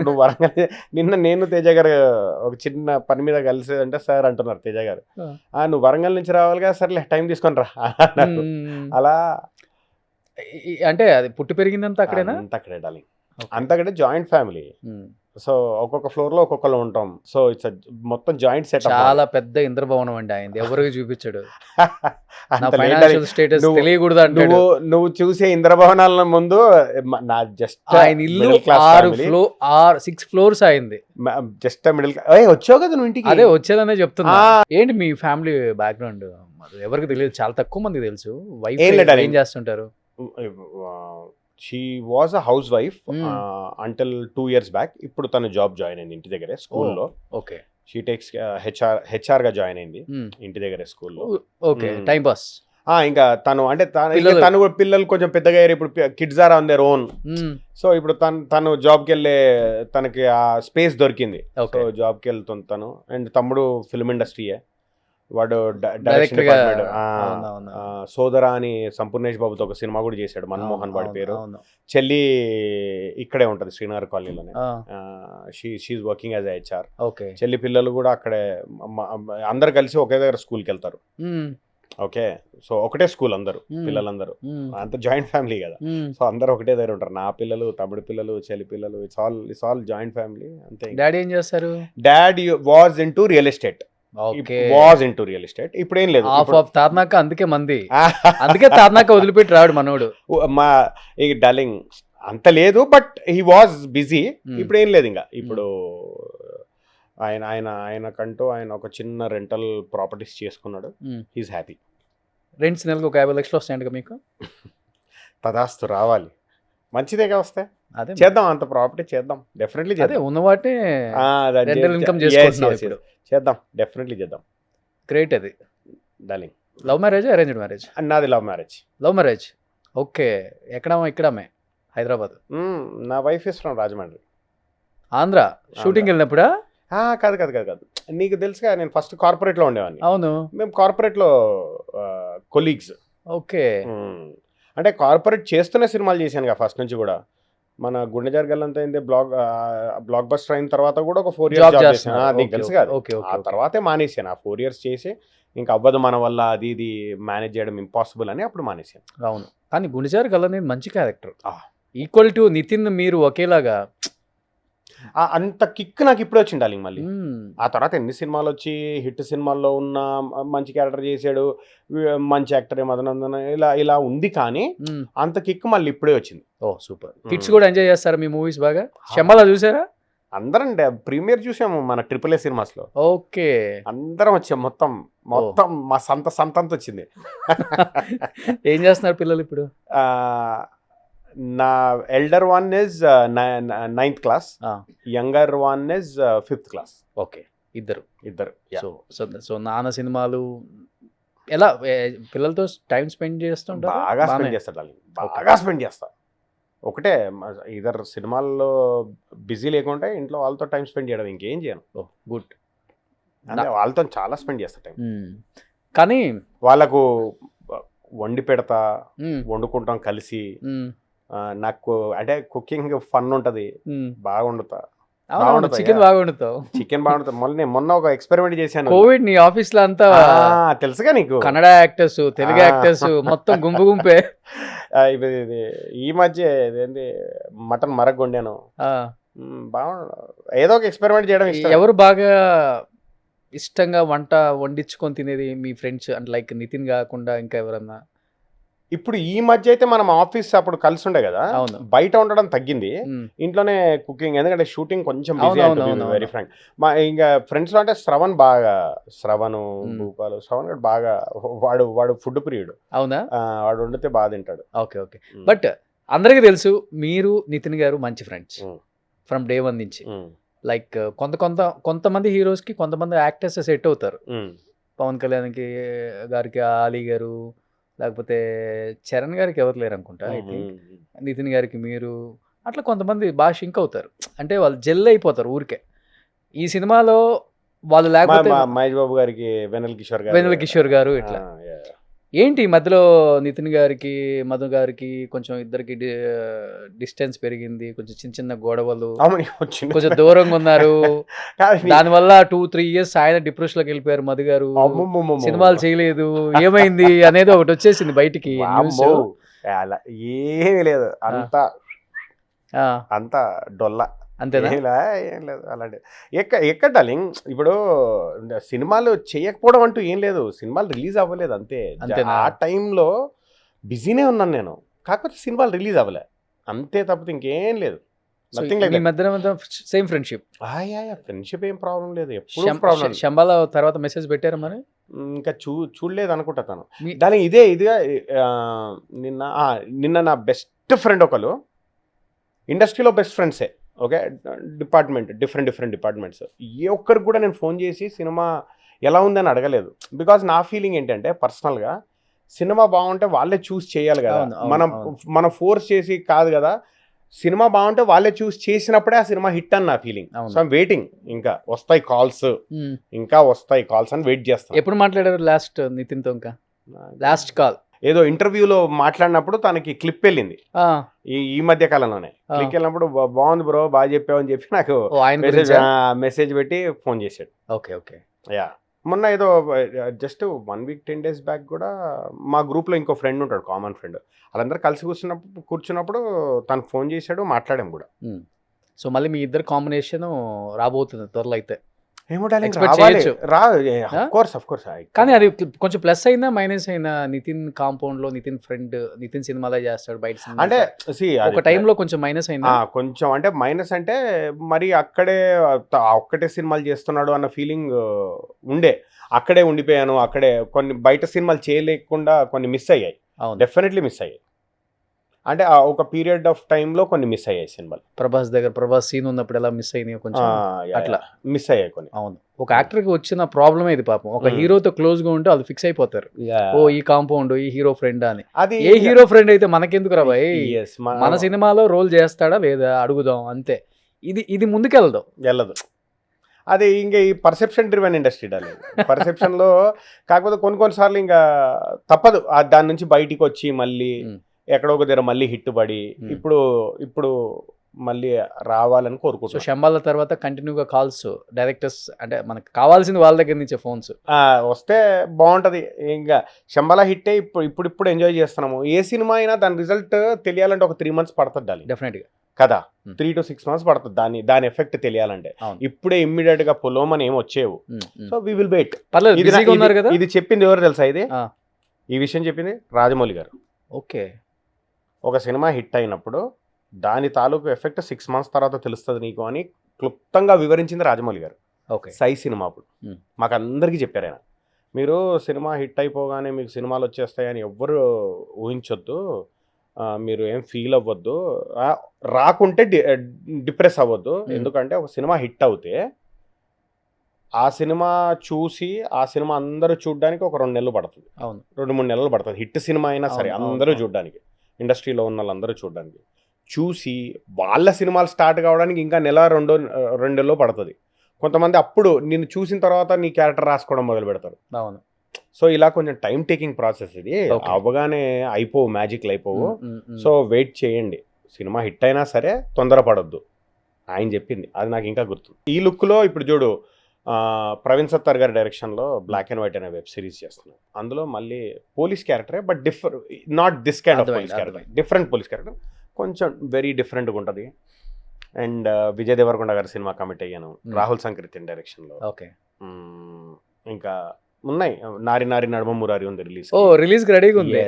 నువ్వు వరంగల్. నిన్న నేను తేజ గారు ఒక చిన్న పని మీద కలిసేదంటే సార్ అంటున్నారు తేజ గారు, నువ్వు వరంగల్ నుంచి రావాలిగా, సర్లే టైం తీసుకొని రా అలా. అంటే అది పుట్టి పెరిగిందంతా అక్కడేనా? అక్కడే డార్లింగ్, అంతకంటే జాయింట్ ఫ్యామిలీ. సో ఒక్కొక్క ఫ్లోర్ లో ఒక్కొక్కరు ఉంటాం. సో ఇట్స్ మొత్తం జాయింట్ సెట్. చాలా పెద్ద ఇంద్రభవనం అండి ఆయన, ఎవరికి చూపించాడు. స్టేటస్ తెలియకూడదు అంటే నువ్వు చూసే ఇంద్రభవనాల ముందు నా జస్ట్ ఆయన ఇల్లు 6 floors అయింది. Just middle class. వచ్చావు కదా నువ్వు ఇంటికి? అదే వచ్చేదనే చెప్తున్నా. ఏంటి మీ ఫ్యామిలీ బ్యాక్గ్రౌండ్? ఎవరికి తెలియదు, చాలా తక్కువ మంది తెలుసు. వైఫ్ ఏం చేస్తుంటారు? She was a house wife until 2 years back. ఇప్పుడు తను జాబ్ జాయిన్ అయింది ఇంటి దగ్గరే స్కూల్లో. ఓకే, షీ టేక్స్ హెచ్ఆర్ గా జాయిన్ అయింది ఇంటి దగ్గరే స్కూల్లో. Okay, time pass. ఇంకా తను అంటే తను పిల్లలు కొంచెం పెద్దగా అయ్యారు. ఇప్పుడు kids are on their own. So ఇప్పుడు తను జాబ్కి వెళ్ళే తనకి ఆ స్పేస్ దొరికింది. సో జాబ్కి వెళ్తుంది తను. అండ్ తమ్ముడు ఫిల్మ్ ఇండస్ట్రీయే, వాడు డైరెక్షన్ డిపార్ట్మెంట్. సోదరా అని సంపూర్ణేష్ బాబుతో ఒక సినిమా కూడా చేశాడు, మన్మోహన్ వాడి పేరు. చెల్లి ఇక్కడే ఉంటది శ్రీనగర్ కాలనీలోనే. She's working as HR. చెల్లి పిల్లలు కూడా అక్కడే, అందరు కలిసి ఒకే దగ్గర స్కూల్కి వెళ్తారు. ఓకే, సో ఒకటే స్కూల్ అందరు పిల్లలందరూ, అంత జాయింట్ ఫ్యామిలీ కదా. సో అందరు ఒకటే దగ్గర ఉంటారు. నా పిల్లలు, తమ్ముడు పిల్లలు, చెల్లి పిల్లలు, ఇట్స్ ఆల్ జాయింట్ ఫ్యామిలీ. అంతే. డాడీ ఏం చేస్తారు? Daddy was into real estate. ఇప్పుడు ఏం లేదు. తార్నాక అందుకే మంది, అందుకే తార్నాక వదిలిపెట్టి రాడు మనోడు. మా డార్లింగ్ అంత లేదు, బట్ హీ వాజ్ బిజీ. ఇప్పుడు ఏం లేదు ఇంకా. ఇప్పుడు ఆయనకంటూ ఆయన ఒక చిన్న రెంటల్ ప్రాపర్టీస్ చేసుకున్నాడు. He's happy. రెంట్స్ నెలకు ఒక 50 లక్షలు వస్తాయంట మీకు? తదాస్తు, రావాలి. మంచిదేగా వస్తే చేద్దాం, అంత ప్రాపర్టీ చేద్దాం. డెఫినెట్లీ చేద్దాం. ఉన్న వాటిని రెంటల్ ఇన్కమ్ చేసుకుంటున్నాం. చేద్దాం, డెఫినెట్లీ చేద్దాం. గ్రేట్. అది darling love marriage, arranged marriage? నాది love marriage. Love marriage, okay. ఇక్కడమే హైదరాబాద్. నా wife is from Rajahmundry. Andhra shooting వెళ్ళినప్పుడా? కాదు. నీకు తెలుసుగా, నేను ఫస్ట్ కార్పొరేట్ లో ఉండేవాడిని. అవును, మేము కార్పొరేట్ లో కొలీగ్స్. ఓకే. అంటే కార్పొరేట్ చేస్తూనే సినిమాలు చేశాను కదా ఫస్ట్ నుంచి కూడా. మన గుండె జరగాలంత అయింది బ్లాక్ బస్టర్ అయిన తర్వాత కూడా ఒక 4 years జాబ్ చేశాను. నీకు తెలుసు కదా. ఆ తర్వాతే మానేసాను. ఆ 4 years చేసి ఇంకా అవ్వదు మన వల్ల, అది ఇది మేనేజ్ చేయడం ఇంపాసిబుల్ అని అప్పుడు మానేసాను. అవును, కానీ గుండె జరగాల అనేది మంచి క్యారెక్టర్. ఈక్వల్ టు నితిన్, మీరు ఒకేలాగా. అంత కిక్ నాకు ఇప్పుడు వచ్చింది డార్లింగ్. మళ్ళీ ఆ తర్వాత ఎన్ని సినిమాలు వచ్చి హిట్ సినిమాల్లో ఉన్న మంచి క్యారెక్టర్ చేశాడు, మంచి యాక్టర్ మదనందన, ఇలా ఉంది. కానీ అంత కిక్ మళ్ళీ ఇప్పుడే వచ్చింది. ఓ సూపర్. కిడ్స్ కూడా ఎంజాయ్ చేస్తారా మీ మూవీస్ బాగా? శంబాలా చూసారా? అందరం ప్రీమియర్ చూసాము మన AAA సినిమాస్ లో. ఓకే, అందరం వచ్చాం. మొత్తం మా సంతంత వచ్చింది. ఏం చేస్తున్నారు పిల్లలు ఇప్పుడు? నా elder one is 9th class, younger one is 5th class. Okay, ఇద్దరు. Yeah. సో నాన్న సినిమాలు ఎలా పిల్లలతో టైం స్పెండ్ చేస్తుంటారు? బాగా స్పెండ్ చేస్తా డార్లింగ్, బాగా స్పెండ్ చేస్తా. ఒకటే ఇద్దరు సినిమాల్లో బిజీ లేకుంటే ఇంట్లో వాళ్ళతో టైం స్పెండ్ చేయడం, ఇంకేం చేయను. గుడ్. అంటే వాళ్ళతో చాలా స్పెండ్ చేస్తా టైం. కానీ వాళ్ళకు వండి పెడతా, వండుకుంటాం కలిసి. నాకు అంటే కుకింగ్ ఫన్ ఉంటది, బాగా వండుతా. చికెన్ బాగా వండుతావు. చికెన్ బాగుంటుంది. మొన్న ఒక ఎక్స్పెరిమెంట్ చేశాను. కోవిడ్ నీ ఆఫీస్ లో అంతా తెలుసుగా నీకు, కన్నడ యాక్టర్స్, తెలుగు యాక్టర్స్ మొత్తం గుంపే. ఇది ఈ మధ్య ఇదేంటి మటన్ మరగ వండాను, బాగుండు. ఏదో ఒక ఎక్స్పెరిమెంట్ చేయడం ఇష్టం. ఎవరు బాగా ఇష్టంగా వంట వండించుకొని తినేది మీ ఫ్రెండ్స్? అంటే లైక్ నితిన్ కాకుండా ఇంకా ఎవరన్నా? ఇప్పుడు ఈ మధ్య అయితే మనం ఆఫీస్ అప్పుడు కలిసి ఉండే కదా, బయట ఉండడం తగ్గింది, ఇంట్లోనే కుకింగ్. ఎందుకంటే షూటింగ్ కొంచెం వెరీ ఫ్రాంక్. ఇంకా ఫ్రెండ్స్ లో అంటే శ్రవణ్ భూపాలు, శ్రవణ్ గారు బాగా, వాడు ఫుడ్ ప్రియుడు. అవునా? వాడు వండితే బాగా తింటాడు. ఓకే. బట్ అందరికీ తెలుసు మీరు నితిన్ గారు మంచి ఫ్రెండ్స్ ఫ్రమ్ డే 1 నుంచి. లైక్ కొంతమంది హీరోస్ కి కొంతమంది యాక్టర్స్ సెట్ అవుతారు. పవన్ కళ్యాణ్ గారికి ఆలీ గారు, లేకపోతే చరణ్ గారికి ఎవరు లేరు అనుకుంటా. ఐ థింక్ నితిన్ గారికి మీరు, అట్లా కొంతమంది బాగా షింక్ అవుతారు. అంటే వాళ్ళు జెల్ అయిపోతారు ఊరికే. ఈ సినిమాలో వాళ్ళు లేకపోతే మహేష్ బాబు గారికి వెన్నెల కిషోర్ గారు ఇట్లా ఏంటి మధ్యలో నితిన్ గారికి మధు గారికి కొంచెం ఇద్దరికి డిస్టెన్స్ పెరిగింది, కొంచెం చిన్న గొడవలు, కొంచెం దూరంగా ఉన్నారు. దానివల్ల 2-3 years ఆయన డిప్రెషన్ లోకి వెళ్ళిపోయారు. మధు గారు సినిమాలు చేయలేదు, ఏమైంది అనేది ఒకటి వచ్చేసింది బయటికి. ఏమీ లేదు, అంతా డొల్లా, అంతేనా? ఏం లేదు అలాంటి. ఎక్కడ డార్లింగ్, ఇప్పుడు సినిమాలు చేయకపోవడం అంటూ ఏం లేదు, సినిమాలు రిలీజ్ అవ్వలేదు అంతే. ఆ టైంలో బిజీనే ఉన్నాను నేను, కాకపోతే సినిమాలు రిలీజ్ అవ్వలే అంతే, తప్పితే ఇంకేం లేదు. Same friendship. ఫ్రెండ్షిప్ ఏం ప్రాబ్లం లేదు, ఎప్పుడు ప్రాబ్లం. శంబాల తర్వాత మెసేజ్ పెట్టారు మరి? ఇంకా చూడలేదు అనుకుంటా తను. దాని ఇదిగా నిన్న నా బెస్ట్ ఫ్రెండ్ ఒకరు, ఇండస్ట్రీలో బెస్ట్ ఫ్రెండ్సే, ఓకే, డిఫరెంట్ డిపార్ట్మెంట్స్, ఏ ఒక్కరికి కూడా నేను ఫోన్ చేసి సినిమా ఎలా ఉందని అడగలేదు. బికాజ్ నా ఫీలింగ్ ఏంటంటే పర్సనల్గా సినిమా బాగుంటే వాళ్ళే చూస్ చేయాలి కదా, మనం ఫోర్స్ చేసి కాదు కదా. సినిమా బాగుంటే వాళ్ళే చూస్ చేసినప్పుడే ఆ సినిమా హిట్ అని నా ఫీలింగ్. సో ఐమ్ వెయిటింగ్, ఇంకా వస్తాయి కాల్స్ అని వెయిట్ చేస్తాను. ఎప్పుడు మాట్లాడారు లాస్ట్ నితిన్తో? ఇంకా లాస్ట్ కాల్ ఏదో ఇంటర్వ్యూలో మాట్లాడినప్పుడు తనకి క్లిప్ వెళ్ళింది ఈ మధ్య కాలంలోనే. క్లిక్ వెళ్ళినప్పుడు బాగుంది బ్రో, బాగా చెప్పావు అని చెప్పి నాకు మెసేజ్ పెట్టి ఫోన్ చేశాడు. ఓకే. యా, మొన్న ఏదో జస్ట్ 1 week 10 days బ్యాక్ కూడా మా గ్రూప్లో ఇంకో ఫ్రెండ్ ఉంటాడు, కామన్ ఫ్రెండ్, వాళ్ళందరూ కలిసి కూర్చున్నప్పుడు తను ఫోన్ చేశాడు, మాట్లాడాం కూడా. సో మళ్ళీ మీ ఇద్దరు కాంబినేషన్ రాబోతుంది త్వరలో అయితే. కానీ అది కొంచెం ప్లస్ అయినా మైనస్ అయినా నితిన్ కాంపౌండ్ లో నితిన్ ఫ్రెండ్ నితిన్ సినిమాలో చేస్తాడు బయట, అంటే ఒక టైంలో కొంచెం మైనస్ అయినా, కొంచెం అంటే మైనస్ అంటే మరి అక్కడే ఒక్కటే సినిమాలు చేస్తున్నాడు అన్న ఫీలింగ్ ఉండే. అక్కడే ఉండిపోయాను, అక్కడే కొన్ని బయట సినిమాలు చేయలేకుండా కొన్ని మిస్ అయ్యాయి, డెఫినెట్లీ మిస్ అయ్యాయి. అంటే ఒక పీరియడ్ ఆఫ్ టైంలో కొన్ని మిస్ అయ్యాయి సినిమాలు. ప్రభాస్ సీన్ ఉన్నప్పుడు ఎలా మిస్ అయినాయి కొంచెం, అట్లా మిస్ అయ్యాయి కొన్ని. అవును, ఒక యాక్టర్కి వచ్చిన ప్రాబ్లమ్ ఇది పాపం. ఒక హీరోతో క్లోజ్ గా ఉంటే వాళ్ళు ఫిక్స్ అయిపోతారు, ఓ ఈ కాంపౌండ్ ఈ హీరో ఫ్రెండ్ అని. అది ఏ హీరో ఫ్రెండ్ అయితే మనకెందుకు రా భయ్, మన సినిమాలో రోల్ చేస్తాడా లేదా అడుగుదాం అంతే. ఇది వెళ్ళదు. అది ఇంకా ఈ పర్సెప్షన్ డ్రివెన్ ఇండస్ట్రీ డాలి. పర్సెప్షన్లో కాకపోతే కొన్నిసార్లు ఇంకా తప్పదు దాని నుంచి బయటికి వచ్చి మళ్ళీ ఎక్కడో ఒక దగ్గర మళ్ళీ హిట్ పడి ఇప్పుడు మళ్ళీ రావాలని కోరుకుంటున్నాం. సో శంబాల తర్వాత కంటిన్యూగా కాల్స్ డైరెక్టర్స్, అంటే మనకు కావాల్సింది వాళ్ళ దగ్గర నుంచే ఫోన్స్ వస్తే బాగుంటది. ఇంకా శంబాల హిట్ ఇప్పుడు ఎంజాయ్ చేస్తున్నాము. ఏ సినిమా అయినా దాని రిజల్ట్ తెలియాలంటే ఒక 3 months పడుతుంది డాలి, డెఫినెట్ గా కదా. 3 to 6 months పడుతుంది దాని ఎఫెక్ట్ తెలియాలంటే. ఇప్పుడే ఇమ్మీడియట్ గా పొలోమని ఏమి వచ్చేవు. So we will wait. ఇది చెప్పింది ఎవరు తెలుసా? ఈ విషయం చెప్పింది రాజమౌళి గారు. ఓకే, ఒక సినిమా హిట్ అయినప్పుడు దాని తాలూకు ఎఫెక్ట్ 6 months తర్వాత తెలుస్తుంది నీకు అని క్లుప్తంగా వివరించింది రాజమౌళి గారు. సై సినిమా అప్పుడు మాకు అందరికీ చెప్పారు ఆయన, మీరు సినిమా హిట్ అయిపోగానే మీకు సినిమాలు వచ్చేస్తాయని ఎవ్వరు ఊహించొద్దు, మీరు ఏం ఫీల్ అవ్వద్దు, రాకుంటే డిప్రెస్ అవ్వద్దు. ఎందుకంటే ఒక సినిమా హిట్ అవుతే ఆ సినిమా చూసి ఆ సినిమా అందరూ చూడడానికి ఒక 2 నెలలు పడుతుంది, అవును 2-3 నెలలు పడుతుంది. హిట్ సినిమా అయినా సరే అందరూ చూడడానికి, ఇండస్ట్రీలో ఉన్న వాళ్ళందరూ చూడడానికి. చూసి వాళ్ళ సినిమాలు స్టార్ట్ కావడానికి ఇంకా 1-2 నెలలు పడుతుంది. కొంతమంది అప్పుడు నిన్ను చూసిన తర్వాత నీ క్యారెక్టర్ రాసుకోవడం మొదలు పెడతారు. అవును. సో ఇలా కొంచెం టైం టేకింగ్ ప్రాసెస్ ఇది. అవ్వగానే అయిపోవు, మ్యాజిక్లు అయిపోవు. సో వెయిట్ చేయండి. సినిమా హిట్ అయినా సరే తొందరపడొద్దు. ఆయన చెప్పింది అది నాకు ఇంకా గుర్తు. ఈ లుక్లో ఇప్పుడు చూడు, ప్రవీణ్ సత్తార్ గారి డైరెక్షన్లో బ్లాక్ అండ్ వైట్ అనే వెబ్ సిరీస్ చేస్తున్నాం. అందులో మళ్ళీ పోలీస్ క్యారెక్టరే, but not this kind of police character, different police character, కొంచెం వెరీ డిఫరెంట్గా ఉంటుంది. అండ్ విజయ్ దేవరకొండ గారి సినిమా కమిట్ అయ్యాను, రాహుల్ సంకృతి డైరెక్షన్లో. ఓకే. ఇంకా ఉన్నాయి, నారి నారి నడుమ మురారి ఉంది రిలీజ్. రిలీజ్ రెడీగా ఉంది.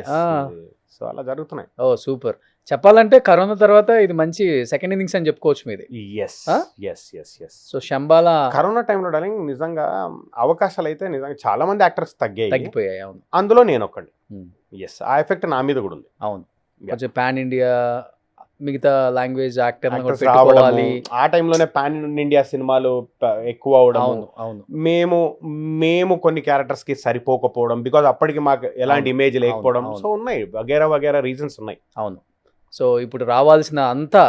సో అలా జరుగుతున్నాయి. సూపర్. చెప్పాలంటే కరోనా తర్వాత ఇది మంచి సెకండ్ ఇన్నింగ్స్ అని చెప్పుకోవచ్చు మీది. సో శంబాల కరోనా టైంలో డార్లింగ్ నిజంగా అవకాశాలు అయితే నిజంగా చాలా మంది యాక్టర్స్ తగ్గిపోయాయి. అవును, అందులో నేను ఒక్కడిని. ఆ ఎఫెక్ట్ నా మీద కూడా ఉంది. అవును, కొంచెం పాన్ ఇండియా మిగతా లాంగ్వేజ్ యాక్టర్ ఆ టైంలోనే పాన్ ఇండియా సినిమాలు ఎక్కువ అవడం. అవును, మేము కొన్ని క్యారెక్టర్స్ కి సరిపోకపోవడం, బికాజ్ అప్పటికి మాకు ఎలాంటి ఇమేజ్ లేకపోవడం. సో ఉన్నాయి వగేరా రీజన్స్ ఉన్నాయి. అవును. సో ఇప్పుడు రావాల్సిన అంతా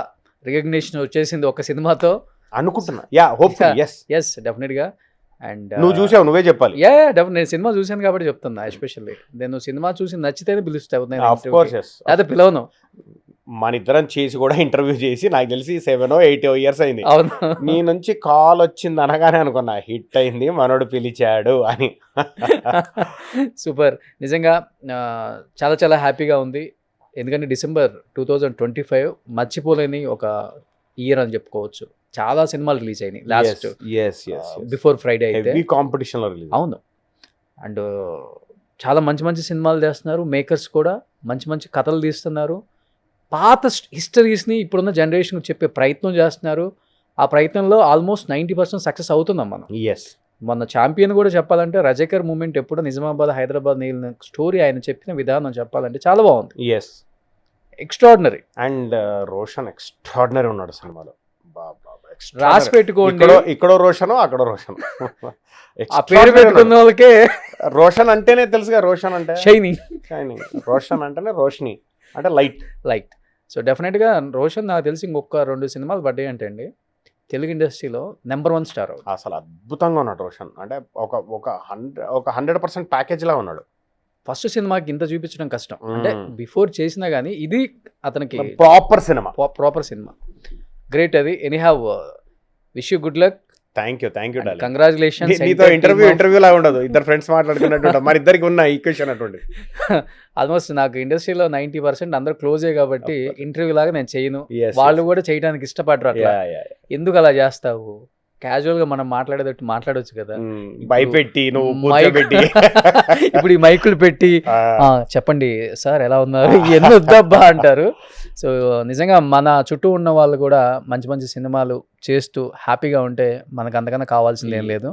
రికగ్నిషన్ వచ్చేసింది ఒక సినిమాతో అనుకుంటున్నా. ఎస్ డెఫినెట్ గా. అండ్ నువ్వు చూసావు, నువ్వే చెప్పాలి. నేను సినిమా చూసాను కాబట్టి చెప్తున్నా. ఎస్పెషల్లీ నేను సినిమా చూసి నచ్చితేనే పిలుస్తావు, అదే పిలవను. మన ఇద్దరం చేసి కూడా ఇంటర్వ్యూ చేసి నాకు తెలిసి 7 or 8 years అయింది. అవును, నీ నుంచి కాల్ వచ్చింది అనగానే అనుకున్నా హిట్ అయింది, మనోడు పిలిచాడు అని. సూపర్. నిజంగా చాలా చాలా హ్యాపీగా ఉంది. ఎందుకంటే December 2025 మర్చిపోలేని ఒక ఇయర్ అని చెప్పుకోవచ్చు. చాలా సినిమాలు రిలీజ్ అయినాయి లాస్ట్ బిఫోర్ ఫ్రైడే అయితే. కాంపిటీషన్ లో రిలీజ్. అవును. అండ్ చాలా మంచి మంచి సినిమాలు చేస్తున్నారు. మేకర్స్ కూడా మంచి మంచి కథలు తీస్తున్నారు. పాత హిస్టరీస్ని ఇప్పుడున్న జనరేషన్ చెప్పే ప్రయత్నం చేస్తున్నారు. ఆ ప్రయత్నంలో ఆల్మోస్ట్ 90% సక్సెస్ అవుతున్నాం మనం. మొన్న ఛాంపియన్ కూడా చెప్పాలంటే రజకర్ మూమెంట్ ఎప్పుడు నిజామాబాద్ హైదరాబాద్ నీళ్ళ స్టోరీ ఆయన చెప్పిన విధానం చెప్పాలంటే చాలా బాగుంది. ఎక్స్ట్రాడినరీ. అండ్ రోషన్ ఎక్స్ట్రాడినరీ ఉన్నాడు సినిమాలో. రాసి పెట్టుకోండి, ఇక్కడో రోషన్ అక్కడో రోషన్. ఆ పేరు పెట్టుకున్న వాళ్ళకే రోషన్ అంటేనే తెలుసుగా, రోషన్ అంటే షైనింగ్, రోషన్ అంటేనే రోషిని అంటే లైట్. సో డెఫినెట్గా రోషన్ నాకు తెలిసి ఇంకొక 2 సినిమాలు పడ్డాయి అంటే అండి తెలుగు ఇండస్ట్రీలో నెంబర్ 1 స్టార్. అసలు అద్భుతంగా ఉన్నాడు రోషన్. అంటే ఒక 100% ప్యాకేజ్ లా ఉన్నాడు. ఫస్ట్ సినిమాకి ఇంత చూపించడం కష్టం. అంటే బిఫోర్ చేసినా కానీ ఇది అతనికి ప్రాపర్ సినిమా. గ్రేట్ అది. Any have wish you good luck. Thank you congratulations. నీతో ఇంటర్వ్యూ లా ఉండదు, ఇద్దరు ఫ్రెండ్స్ మాట్లాడుకున్నట్టు మరి ఇద్దరికి ఉన్న ఈక్వేషన్ అటువంటి. ఆల్మోస్ట్ నాకు ఇండస్ట్రీలో 90% అందరూ క్లోజే కాబట్టి ఇంటర్వ్యూ లాగా నేను చేయను. వాళ్ళు కూడా చేయడానికి ఇష్టపడరు. అట్లా ఎందుకు అలా చేస్తావు? క్యాజువల్ గా మనం మాట్లాడేటట్టు మాట్లాడొచ్చు కదా. భయపెట్టి ఇప్పుడు ఈ మైకులు పెట్టి చెప్పండి సార్ ఎలా ఉన్నారు ఎన్ని వద్దబ్బా అంటారు. సో నిజంగా మన చుట్టూ ఉన్న వాళ్ళు కూడా మంచి మంచి సినిమాలు చేస్తూ హ్యాపీగా ఉంటే మనకు అంతకన్నా కావాల్సింది ఏం లేదు.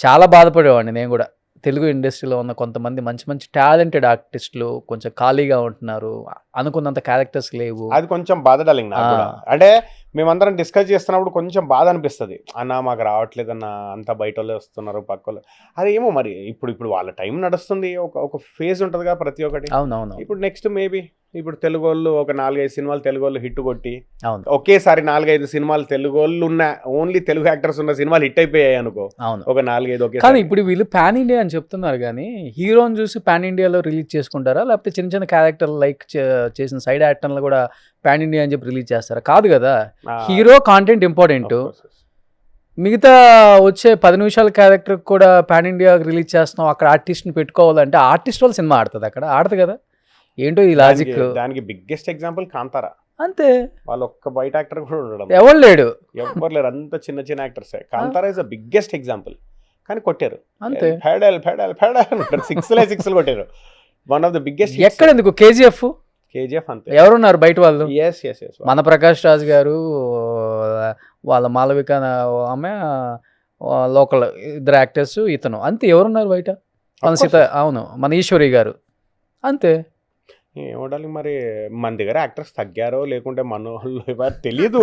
చాలా బాధపడేవాడిని నేను కూడా. తెలుగు ఇండస్ట్రీలో ఉన్న కొంతమంది మంచి మంచి టాలెంటెడ్ ఆర్టిస్టులు కొంచెం ఖాళీగా ఉంటున్నారు, అనుకున్నంత క్యారెక్టర్స్ లేవు. అది కొంచెం బాధ డార్లింగ్ నాకు కూడా. అంటే మేమందరం డిస్కస్ చేస్తున్నప్పుడు కొంచెం బాధ అనిపిస్తుంది, అన్న మాకు రావట్లేదన్న, అంతా బయట వాళ్ళే వస్తున్నారు పక్క వాళ్ళు. అదేమో మరి ఇప్పుడు వాళ్ళ టైం నడుస్తుంది, ఒక ఫేజ్ ఉంటుంది కదా ప్రతి ఒక్కటి. అవునవును. ఇప్పుడు నెక్స్ట్ మేబీ ఇప్పుడు తెలుగు వాళ్ళు ఒక 4-5 సినిమాలు తెలుగు వాళ్ళు హిట్ కొట్టి ఒకేసారి 4-5 సినిమాలు తెలుగు వాళ్ళు ఉన్న ఓన్లీ తెలుగు యాక్టర్స్ ఉన్న సినిమాలు హిట్ అయిపోయాయి అనుకో. ఒక 4-5 ఒకే. కానీ ఇప్పుడు వీళ్ళు పాన్ ఇండియా అని చెప్తున్నారు కానీ హీరోని చూసి పాన్ ఇండియాలో రిలీజ్ చేసుకుంటారా, లేకపోతే చిన్న చిన్న క్యారెక్టర్లు లైక్ చేసిన సైడ్ యాక్టర్లు కూడా పాన్ ఇండియా అని చెప్పి రిలీజ్ చేస్తారా? కాదు కదా, హీరో కాంటెంట్ ఇంపార్టెంట్. మిగతా వచ్చే 10 నిమిషాల క్యారెక్టర్ కూడా పాన్ ఇండియా రిలీజ్ చేస్తున్నాం, అక్కడ ఆర్టిస్ట్ని పెట్టుకోవాలంటే ఆర్టిస్ట్ వాళ్ళు సినిమా ఆడుతుంది, అక్కడ ఆడదు కదా. ఏంటో ఈ లాజిక్. దానికి బిగ్గెస్ట్ ఎగ్జాంపుల్ కాంతారా. అంతే, వాళ్ళు ఒక్క బయట యాక్టర్ కూడా ఉండడం, ఎవరు లేరు, అంత చిన్న చిన్న actors. Kantara is the biggest example. కానీ కొట్టారు అంతే, ఫెడల్ 6 కొట్టారు. One of the biggest. ఎక్కడ ఎందుకు కేజీఎఫ్ అంతే, ఎవరున్నారు బయట వాళ్ళు? మన ప్రకాష్ రాజ్ గారు, వాళ్ళ మాలవిక ఆమె, లోకల్ 2 యాక్టర్స్, ఇతను, అంతే. ఎవరున్నారు బయట? మన సీత, అవును, మన ఈశ్వరి గారు, అంతే. ఏమోడాలి మరి మన దగ్గర యాక్టర్స్ తగ్గారో లేకుంటే మనోళ్ళు ఎవరు తెలీదు.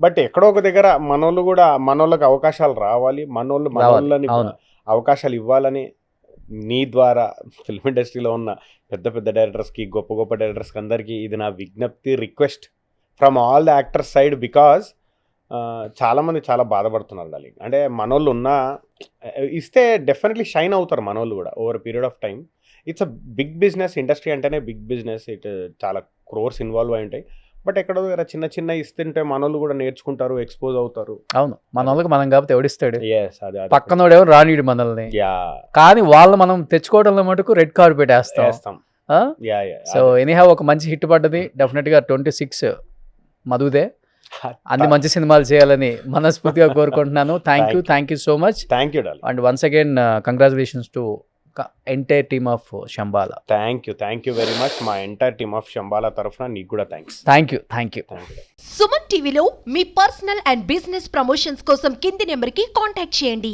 బట్ ఎక్కడో ఒక దగ్గర మనోళ్ళు కూడా మనోళ్ళకి అవకాశాలు రావాలి, మనోళ్ళని అవును. అవకాశాలు ఇవ్వాలని నీ ద్వారా ఫిల్మ్ ఇండస్ట్రీలో ఉన్న పెద్ద పెద్ద డైరెక్టర్స్కి, గొప్ప గొప్ప డైరెక్టర్స్కి అందరికీ ఇది నా విజ్ఞప్తి, request from all the actors side. Because చాలామంది చాలా బాధపడుతున్నారు డార్లింగ్. అంటే మనోళ్ళు ఇస్తే డెఫినెట్లీ షైన్ అవుతారు మనోళ్ళు కూడా over period of time. It's a big business, industry అంటేనే బిగ్ బిజినెస్. చాలా క్రోర్స్ ఇన్వాల్వ్ అయి ఉంటాయి. బట్ ఎక్కడో దగ్గర చిన్న చిన్న ఇస్తుంటే మనోళ్ళు కూడా నేర్చుకుంటారు, ఎక్స్పోజ్ అవుతారు. అవును, మన వాళ్ళకి మనం కాబట్టి ఎవడిస్తాడు, ఎస్, అదే పక్కనోడేమో రానీడు మనల్ని. యా కానీ వాళ్ళు మనం తెచ్చుకోవడంలో మటుకు రెడ్ కార్పెట్ వేస్తాం. చేస్తాం. యా యా సో ఎనీహా ఒక మంచి హిట్ పడ్డది. డెఫినెట్గా 26 మధుదే అన్ని మంచి సినిమాలు చేయాలని మనస్ఫూర్తిగా కోరుకుంటున్నాను. Thank you so much. Thank you darling. And once again congratulations to entire team of Shambhala. Thank you very much. మా ఎంటైర్ టీమ్ ఆఫ్ శంబాలా తరఫున నీకు కూడా థ్యాంక్స్. Thank you. సుమన్ టీవీలో మీ పర్సనల్ అండ్ బిజినెస్ ప్రమోషన్స్ కోసం కింది నెంబర్కి కాంటాక్ట్ చేయండి.